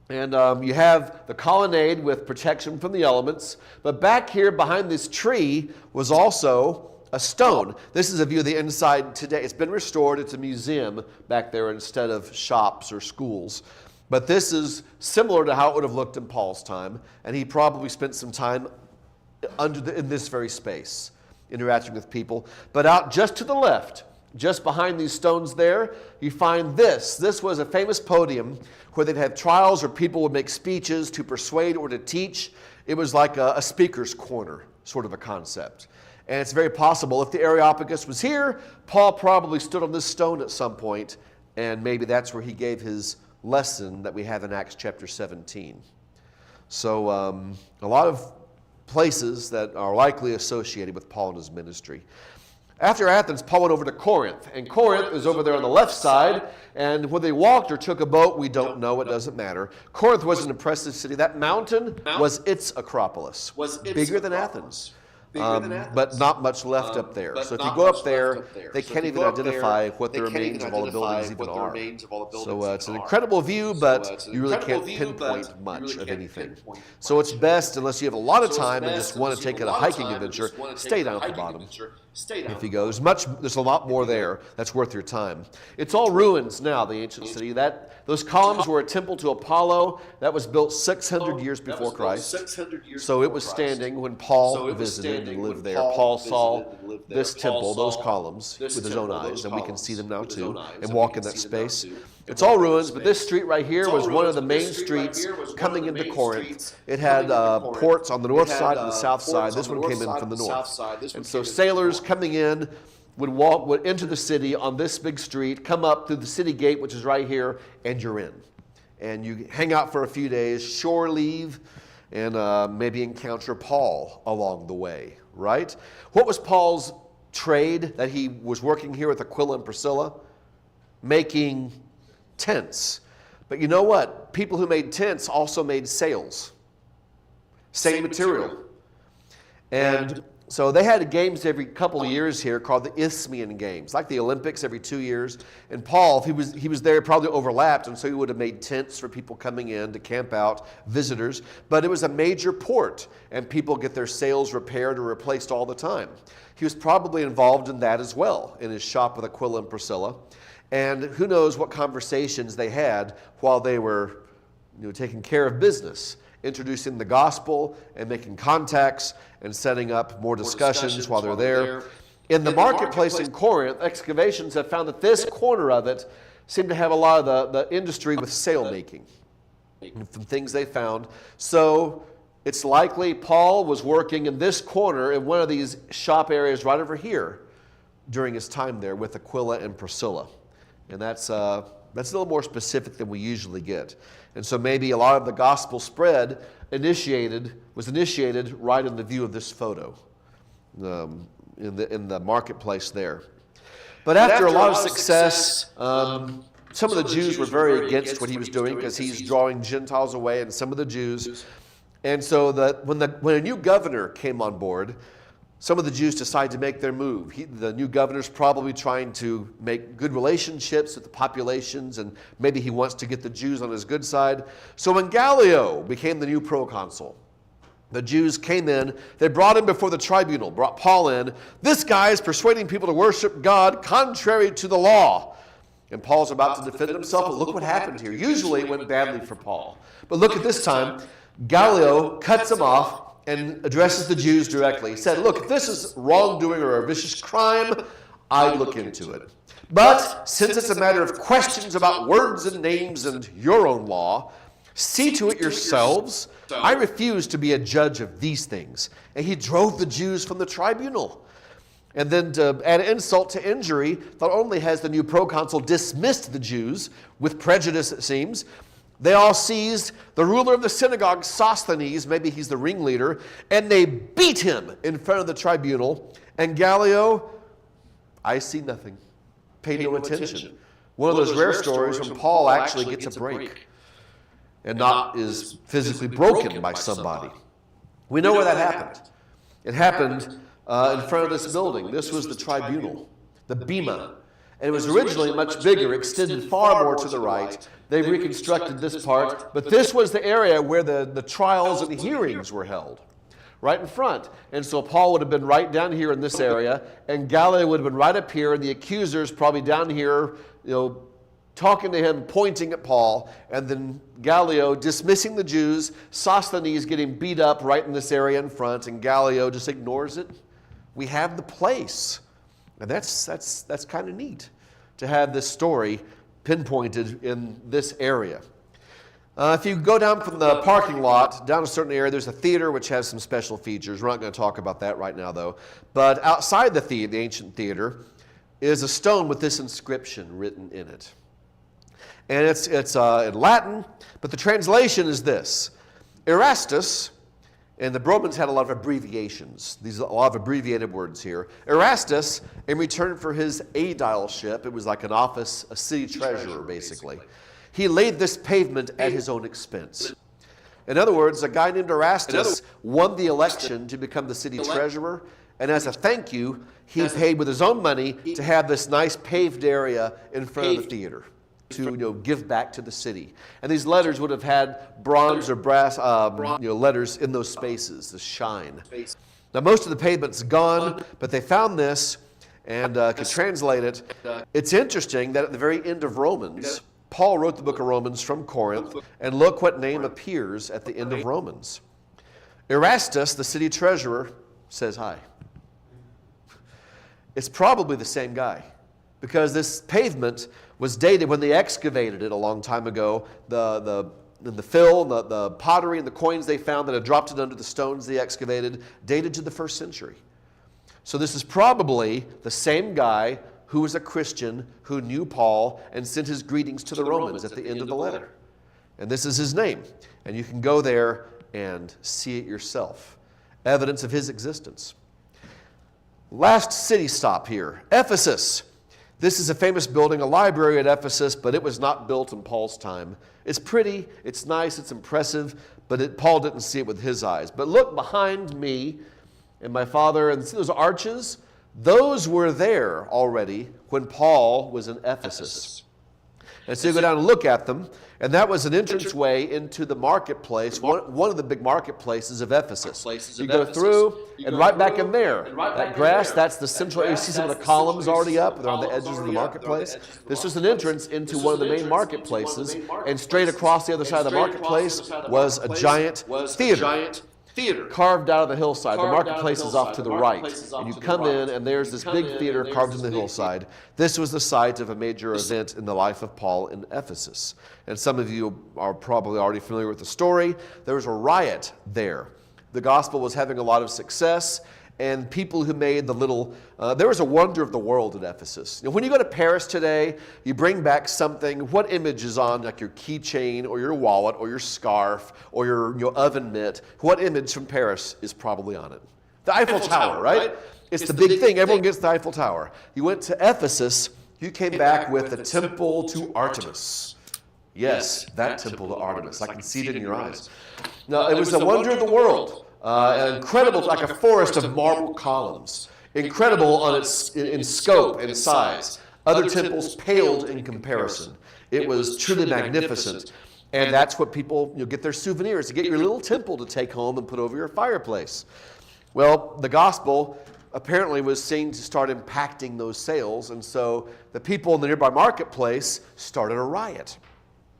And you have the colonnade with protection from the elements. But back here behind this tree was also a stone. This is a view of the inside today. It's been restored. It's a museum back there instead of shops or schools. But this is similar to how it would have looked in Paul's time. And he probably spent some time in this very space, interacting with people. But out just to the left, just behind these stones there, you find this. This was a famous podium where they'd have trials where people would make speeches to persuade or to teach. It was like a speaker's corner sort of a concept. And it's very possible if the Areopagus was here, Paul probably stood on this stone at some point, and maybe that's where he gave his lesson that we have in Acts chapter 17. So a lot of places that are likely associated with Paul and his ministry. After Athens, Paul went over to Corinth, and Corinth is over there on the left side, and whether they walked or took a boat, we don't know, it doesn't matter. Corinth was an impressive city. That mountain was its Acropolis, bigger than Athens. But not much left up there. So if you go up there, they can't even identify what the remains of all the buildings even are. So it's an incredible view, but you really can't pinpoint much of anything. So it's best, unless you have a lot of time and just want to take a hiking adventure, stay down at the bottom. If you go, there's a lot more there that's worth your time. It's all ruins now, the ancient city. Those columns were a temple to Apollo. That was built 600 years before Christ. So it was standing when Paul visited and lived there. Paul saw this temple, those columns, with his own eyes, and we can see them now too, and walk in that space. It's all ruins, but this street right here was one of the main streets coming into Corinth. It had ports on the north side and the south side. This one came in from the north. And so sailors coming in would enter the city on this big street, come up through the city gate, which is right here, and you're in. And you hang out for a few days, shore leave, and maybe encounter Paul along the way, right? What was Paul's trade that he was working here with Aquila and Priscilla? Making tents. But you know what? People who made tents also made sails. Same material. And so they had games every couple of years here called the Isthmian Games, like the Olympics every 2 years. And Paul, he was there, probably overlapped, and so he would have made tents for people coming in to camp out, visitors. But it was a major port, and people get their sails repaired or replaced all the time. He was probably involved in that as well, in his shop with Aquila and Priscilla. And who knows what conversations they had while they were taking care of business introducing the gospel and making contacts and setting up more discussions while they're there. In the marketplace in Corinth, excavations have found that this corner of it seemed to have a lot of the industry with sail making from things they found. So it's likely Paul was working in this corner in one of these shop areas right over here during his time there with Aquila and Priscilla. And that's a little more specific than we usually get. And so maybe a lot of the gospel spread was initiated right in the view of this photo in the marketplace there. But after a lot of success, some of the Jews were very against what he was doing because he's drawing Gentiles away and some of the Jews. And so when a new governor came on board, some of the Jews decided to make their move. The new governor's probably trying to make good relationships with the populations, and maybe he wants to get the Jews on his good side. So when Gallio became the new proconsul, the Jews came in, they brought him before the tribunal, brought Paul in. This guy is persuading people to worship God contrary to the law. And Paul's about to defend himself, but look what happened here. Usually it went badly for Paul. But look at this time, Gallio cuts him off and addresses the Jews directly. He said, look, if this is wrongdoing or a vicious crime, I'd look into it. But since it's a matter of questions about words and names and your own law, see to it yourselves. I refuse to be a judge of these things. And he drove the Jews from the tribunal. And then to add insult to injury, not only has the new proconsul dismissed the Jews, with prejudice it seems, they all seized the ruler of the synagogue, Sosthenes, maybe he's the ringleader, and they beat him in front of the tribunal. And Gallio, I see nothing, paid no attention. One of those rare stories when Paul actually gets a break and not is physically broken by somebody. We know where that happened. It happened in front of this building. This was the tribunal, the bema. And it was originally much bigger, extended far more to the right. They reconstructed this part, but this was the area where the trials and the hearings were held, right in front. And so Paul would have been right down here in this area, and Gallio would have been right up here, and the accusers probably down here, talking to him, pointing at Paul, and then Gallio dismissing the Jews, Sosthenes getting beat up right in this area in front, and Gallio just ignores it. We have the place. And that's kind of neat to have this story pinpointed in this area. If you go down from the parking lot, down a certain area, there's a theater which has some special features. We're not going to talk about that right now, though. But outside the ancient theater, is a stone with this inscription written in it. And it's in Latin, but the translation is this: Erastus. And the Romans had a lot of abbreviations. A lot of abbreviated words here. Erastus, in return for his aedileship, it was like an office, a city treasurer, basically. He laid this pavement at his own expense. In other words, a guy named Erastus won the election to become the city treasurer, and as a thank you, he paid with his own money to have this nice paved area in front of the theater to give back to the city. And these letters would have had bronze or brass letters in those spaces, the shine. Now most of the pavement's gone, but they found this and could translate it. It's interesting that at the very end of Romans, Paul wrote the book of Romans from Corinth, and look what name appears at the end of Romans. Erastus, the city treasurer, says hi. It's probably the same guy, because this pavement was dated when they excavated it a long time ago. The fill, the pottery, and the coins they found that had dropped it under the stones they excavated, dated to the 1st century. So this is probably the same guy who was a Christian who knew Paul and sent his greetings to the Romans at the end of the letter. And this is his name. And you can go there and see it yourself. Evidence of his existence. Last city stop here, Ephesus. This is a famous building, a library at Ephesus, but it was not built in Paul's time. It's pretty, it's nice, it's impressive, but Paul didn't see it with his eyes. But look behind me and my father, and see those arches? Those were there already when Paul was in Ephesus. And so you go down and look at them, and that was an entranceway into the marketplace, one of the big marketplaces of Ephesus. You go through, and right back in there, that grass, that's the central area. You see some of the columns already up. They're on the edges of the marketplace. This was an entrance into one of the main marketplaces, and straight across the other side of the marketplace was a giant theater. Carved out of the hillside. The marketplace is off to the right. And you come in, and there's this big theater carved in the hillside. This was the site of a major event in the life of Paul in Ephesus. And some of you are probably already familiar with the story. There was a riot there. The gospel was having a lot of success, and people who made the little, there was a wonder of the world at Ephesus. You know, when you go to Paris today, you bring back something, what image is on like your keychain or your wallet or your scarf or your oven mitt? What image from Paris is probably on it? The Eiffel Tower, right? It's the big thing. Everyone gets the Eiffel Tower. You went to Ephesus, you came back with the temple to Artemis. Yes, that temple to Artemis. I can see it in your eyes. Now, it was a wonder of the world. Incredible, like a forest of marble columns. Incredible on in scope and size. Other temples paled in comparison. It was truly magnificent. And that's what people get their souvenirs, to get your little temple to take home and put over your fireplace. Well, the gospel apparently was seen to start impacting those sales. And so the people in the nearby marketplace started a riot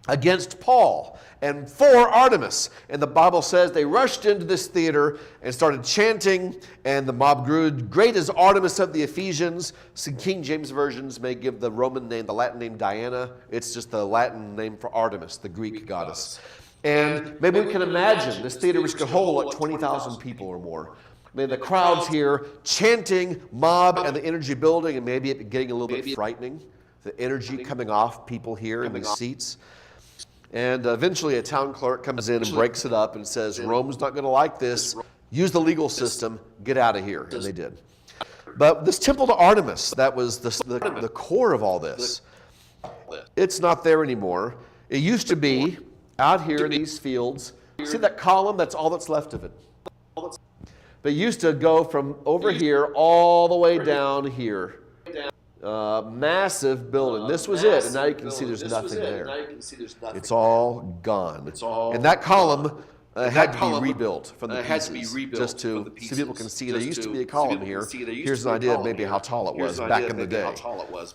against Paul and for Artemis. And the Bible says they rushed into this theater and started chanting, and the mob grew. Great is Artemis of the Ephesians. Some King James versions may give the Roman name, the Latin name Diana. It's just the Latin name for Artemis, the Greek goddess. And maybe we can imagine this theater which could hold like 20,000 people or more. I mean, the crowds here chanting, mob, and the energy building, and maybe it getting a little bit frightening. The energy coming off people here in these seats. And eventually a town clerk comes in and breaks it up and says, Rome's not going to like this. Use the legal system. Get out of here. And they did. But this temple to Artemis, that was the core of all this. It's not there anymore. It used to be out here in these fields. See that column? That's all that's left of it. But it used to go from over here all the way down here. Massive building. This was it, and now you can see there's nothing there. It's all gone. And that column had to be rebuilt from the pieces, just to so people can see there used to be a column here. Here's an idea of maybe how tall it was back in the day.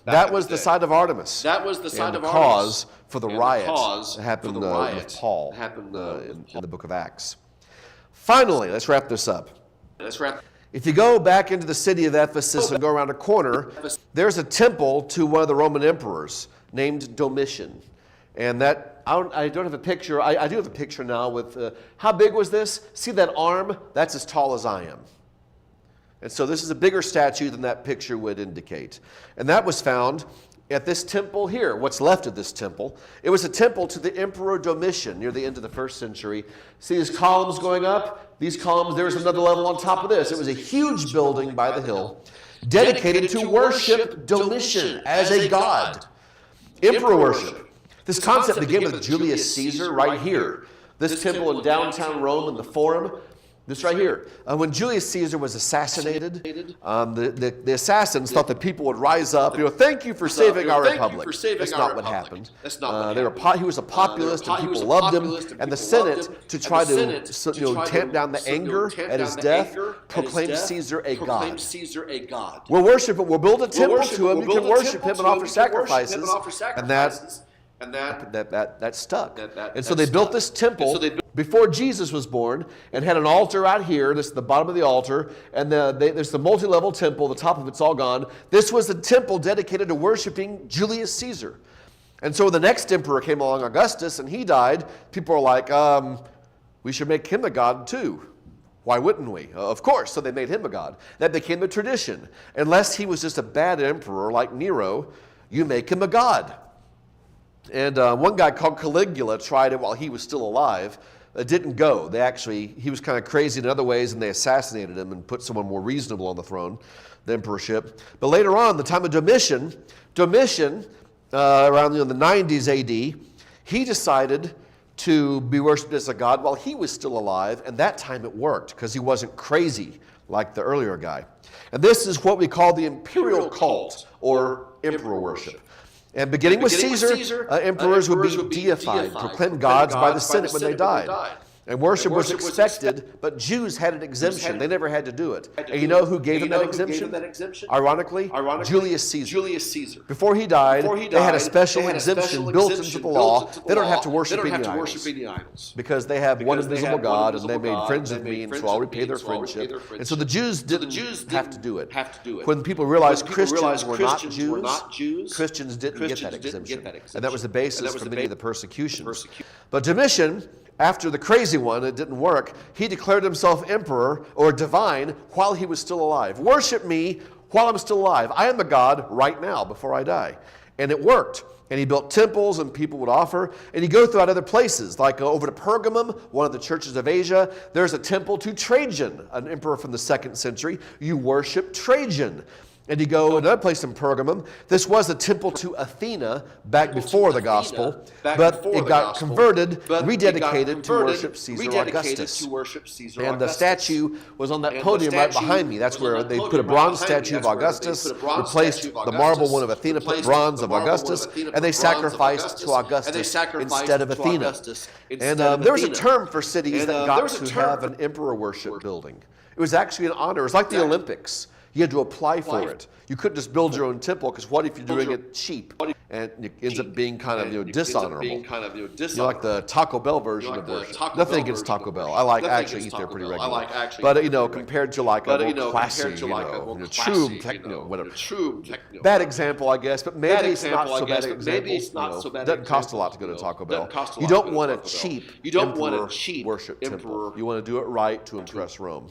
That was the site of Artemis. That was the site of Artemis. Cause for the riot that happened with Paul in the book of Acts. Finally, let's wrap this up. If you go back into the city of Ephesus and go around a corner, there's a temple to one of the Roman emperors named Domitian. And that, I don't have a picture. I do have a picture now with, how big was this? See that arm? That's as tall as I am. And so this is a bigger statue than that picture would indicate. And that was found at this temple here, what's left of this temple. It was a temple to the Emperor Domitian near the end of the 1st century. See these columns going up? These columns, there was another level on top of this. It was a huge building by the hill dedicated to worship Domitian as a god. Emperor worship. This concept began with Julius Caesar right here. This temple in downtown Rome in the Forum. This right here. When Julius Caesar was assassinated, the assassins thought that people would rise up. Thank you for saving our republic. That's not what happened. He was a populist, and people loved him. And the Senate, to try to tamp down the anger at his death, proclaimed Caesar a god. We'll worship him. We'll build a temple to him. You can worship him and offer sacrifices. And that stuck. And so they built this temple before Jesus was born and had an altar out here. This is the bottom of the altar. And there's the multi-level temple. The top of it's all gone. This was a temple dedicated to worshiping Julius Caesar. And so the next emperor came along, Augustus, and he died. People are like, we should make him a god too. Why wouldn't we? Of course. So they made him a god. That became a tradition. Unless he was just a bad emperor like Nero, you make him a god. And one guy called Caligula tried it while he was still alive. It didn't go. He was kind of crazy in other ways, and they assassinated him and put someone more reasonable on the throne, the emperorship. But later on, the time of Domitian, around the 90s AD, he decided to be worshipped as a god while he was still alive, and that time it worked because he wasn't crazy like the earlier guy. And this is what we call the imperial cult, or emperor worship. And beginning with Caesar, emperors would be deified, proclaimed gods by the Senate when they died. And worship was expected, but Jews had an exemption. They never had to do it. And you know who gave them that exemption? Ironically, Julius Caesar. Before he died, they had a special exemption built into the law. They don't have to worship any idols because they have one invisible God, and they made friends with me, and so I'll repay their friendship. And so the Jews didn't have to do it. When people realized Christians were not Jews, Christians didn't get that exemption. And that was the basis for many of the persecutions. But Domitian, after the crazy one, it didn't work, he declared himself emperor or divine while he was still alive. Worship me while I'm still alive. I am the God right now before I die. And it worked. And he built temples and people would offer. And you go throughout other places, like over to Pergamum, one of the churches of Asia. There's a temple to Trajan, an emperor from the 2nd century. You worship Trajan. And you go another place in Pergamum. This was a temple to Athena back before the gospel, but it got converted, rededicated to worship Caesar Augustus. And the statue was on that podium right behind me. That's where they put a bronze statue of Augustus, replaced the marble one of Athena, put bronze of Augustus, and they sacrificed to Augustus instead of Athena. And there was a term for cities that got to have an emperor worship building. It was actually an honor. It was like the Olympics. You had to apply for it. You couldn't just build your own temple, because what if you're doing it cheap? And it ends up being kind of dishonorable. Like the Taco Bell version of worship. Nothing against Taco Bell. I actually eat there pretty regularly. But compared to like a more classy, true techno, whatever. Bad example, I guess, but maybe it's not so bad an example. Doesn't cost a lot to go to Taco Bell. You don't want a cheap emperor worship temple. You want to do it right to impress Rome.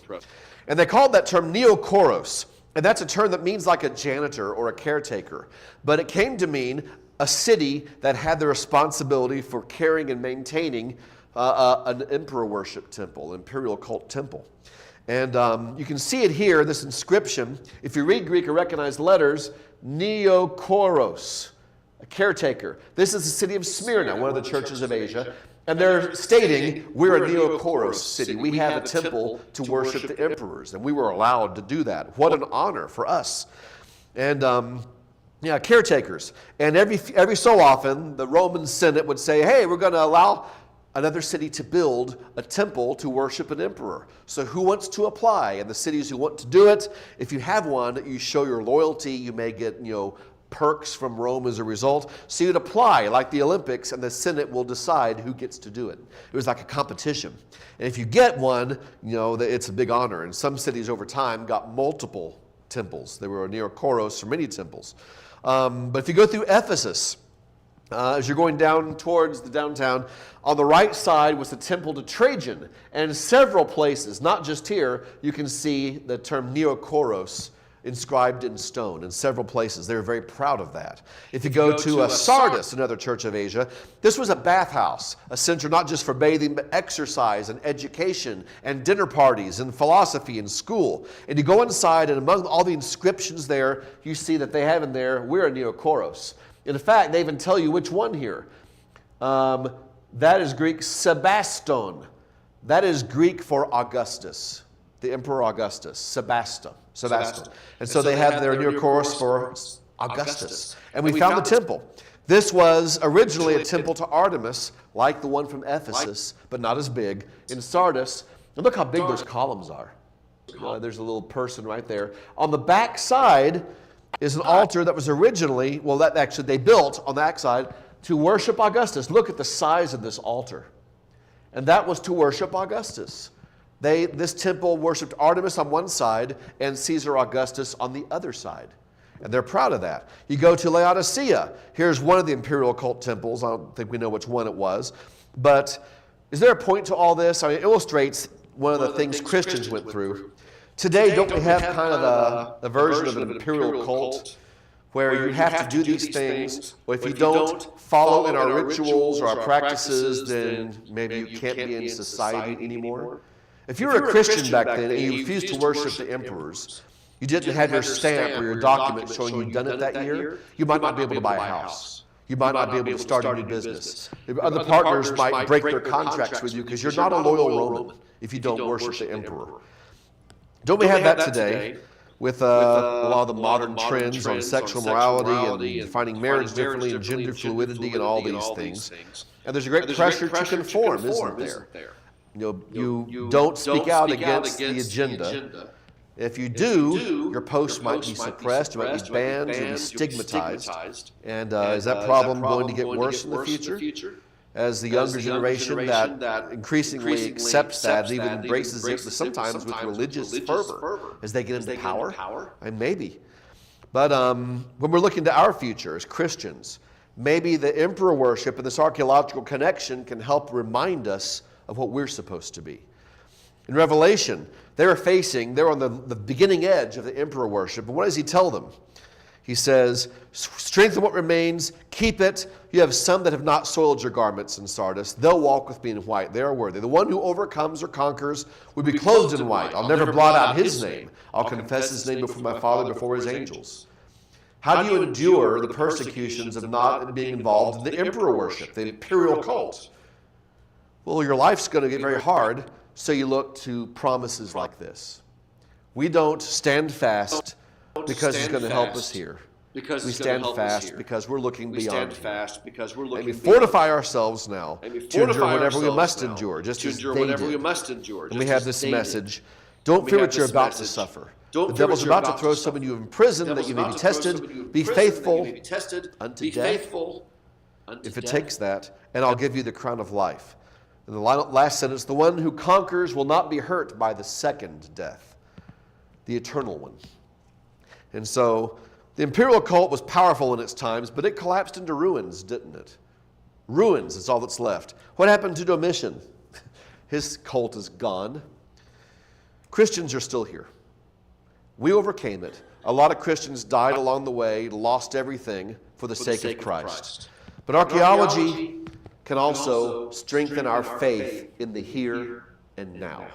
And they called that term neokoros. And that's a term that means like a janitor or a caretaker. But it came to mean a city that had the responsibility for caring and maintaining an emperor worship temple, imperial cult temple. And you can see it here, this inscription. If you read Greek or recognize letters, neokoros, a caretaker. This is the city of Smyrna, one of the churches of Asia. And they're stating, we're a neokoros city. We have a temple to worship the emperors, and we were allowed to do that. What an honor for us. And caretakers. And every so often, the Roman Senate would say, hey, we're going to allow another city to build a temple to worship an emperor. So who wants to apply? And the cities who want to do it, if you have one, you show your loyalty. You may get, perks from Rome as a result. So you'd apply like the Olympics, and the Senate will decide who gets to do it. It was like a competition. And if you get one, it's a big honor. And some cities over time got multiple temples. There were neokoros for many temples. But if you go through Ephesus, as you're going down towards the downtown, on the right side was the temple to Trajan. And in several places, not just here, you can see the term neokoros inscribed in stone in several places. They were very proud of that. If you go to Sardis, another church of Asia, this was a bathhouse, a center not just for bathing, but exercise and education and dinner parties and philosophy and school. And you go inside, and among all the inscriptions there, you see that they have in there, we're a neokoros. In fact, they even tell you which one here. That is Greek Sebaston. That is Greek for Augustus, the Emperor Augustus, Sebaston. And so they have their neokoros for Augustus. And we found the temple. This was originally a temple to Artemis, like the one from Ephesus, but not as big, in Sardis. And look how big those columns are. There's a little person right there. On the back side is an altar that was originally, they built on that side to worship Augustus. Look at the size of this altar. And that was to worship Augustus. This temple worshipped Artemis on one side and Caesar Augustus on the other side. And they're proud of that. You go to Laodicea. Here's one of the imperial cult temples. I don't think we know which one it was. But is there a point to all this? It illustrates one of the things Christians went through. Today, don't we have kind of a version of an imperial cult where you have to do these things, or if you don't follow in our rituals or our practices, then maybe you can't be in society anymore? If you were a Christian back then and you refused to worship the emperors, you didn't have your stamp or your document showing you'd done it that year, you might not be able to buy a house. You might not be able to start a new business. Other partners might break their contracts with you because you're not a loyal Roman if you don't worship the emperor. Don't we have that today? with a lot of the modern trends on sexual morality and defining marriage differently and gender fluidity and all these things. And there's a great pressure to conform, isn't there? You don't speak out against the agenda. If you do, your post might be suppressed, you might be banned, you'll be stigmatized. And is that problem going to get worse in the future? As the younger generation that increasingly accepts that and even embraces it, sometimes with religious fervor, as they get into power? And maybe. But when we're looking to our future as Christians, maybe the emperor worship and this archaeological connection can help remind us of what we're supposed to be. In Revelation, they're on the beginning edge of the emperor worship. And what does he tell them? He says, strengthen what remains, keep it. You have some that have not soiled your garments in Sardis. They'll walk with me in white. They are worthy. The one who overcomes or conquers will be clothed in white. I'll never blot out his name. I'll confess his name before my Father, before his angels. How do you endure the persecutions of not being involved in the emperor worship, the imperial cult? Well, your life's going to get very hard, so you look to promises like this. We don't stand fast because he's going to help us here. We stand fast because we're looking beyond him. And we fortify ourselves now to endure whatever we must endure, just as they did. And we have this message, don't fear what you're about to suffer. The devil's about to throw some of you in prison that you may be tested. Be faithful unto death, if it takes that, and I'll give you the crown of life. And the last sentence, the one who conquers will not be hurt by the second death, the eternal one. And so the imperial cult was powerful in its times, but it collapsed into ruins, didn't it? Ruins is all that's left. What happened to Domitian? His cult is gone. Christians are still here. We overcame it. A lot of Christians died along the way, lost everything for the sake of Christ. But archaeology can also strengthen our faith in the here and now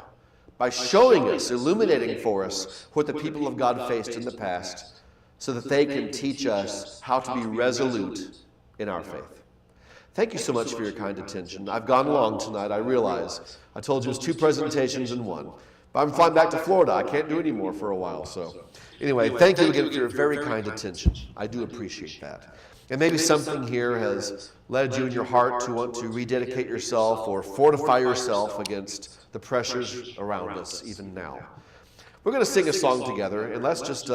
by showing us, illuminating for us what the people of God faced in the past so that they can teach us how to be resolute in our faith. Thank you so much for your kind attention. I've gone long tonight, I realize. I told you it was 2 presentations in one. But I'm flying back to Florida. I can't do any more for a while. So anyway, thank you again for your very kind attention. I do appreciate that. And maybe something here has led you in your heart to want to rededicate yourself or fortify yourself against the pressures around us even now. We're going to sing a song together, and let's just,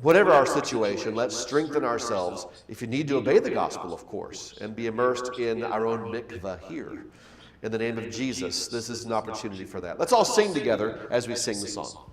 whatever our situation, let's strengthen ourselves. If you need to obey the gospel, of course, and be immersed in our own mikvah here. In the name of Jesus, this is an opportunity for that. Let's all sing together as we sing the song.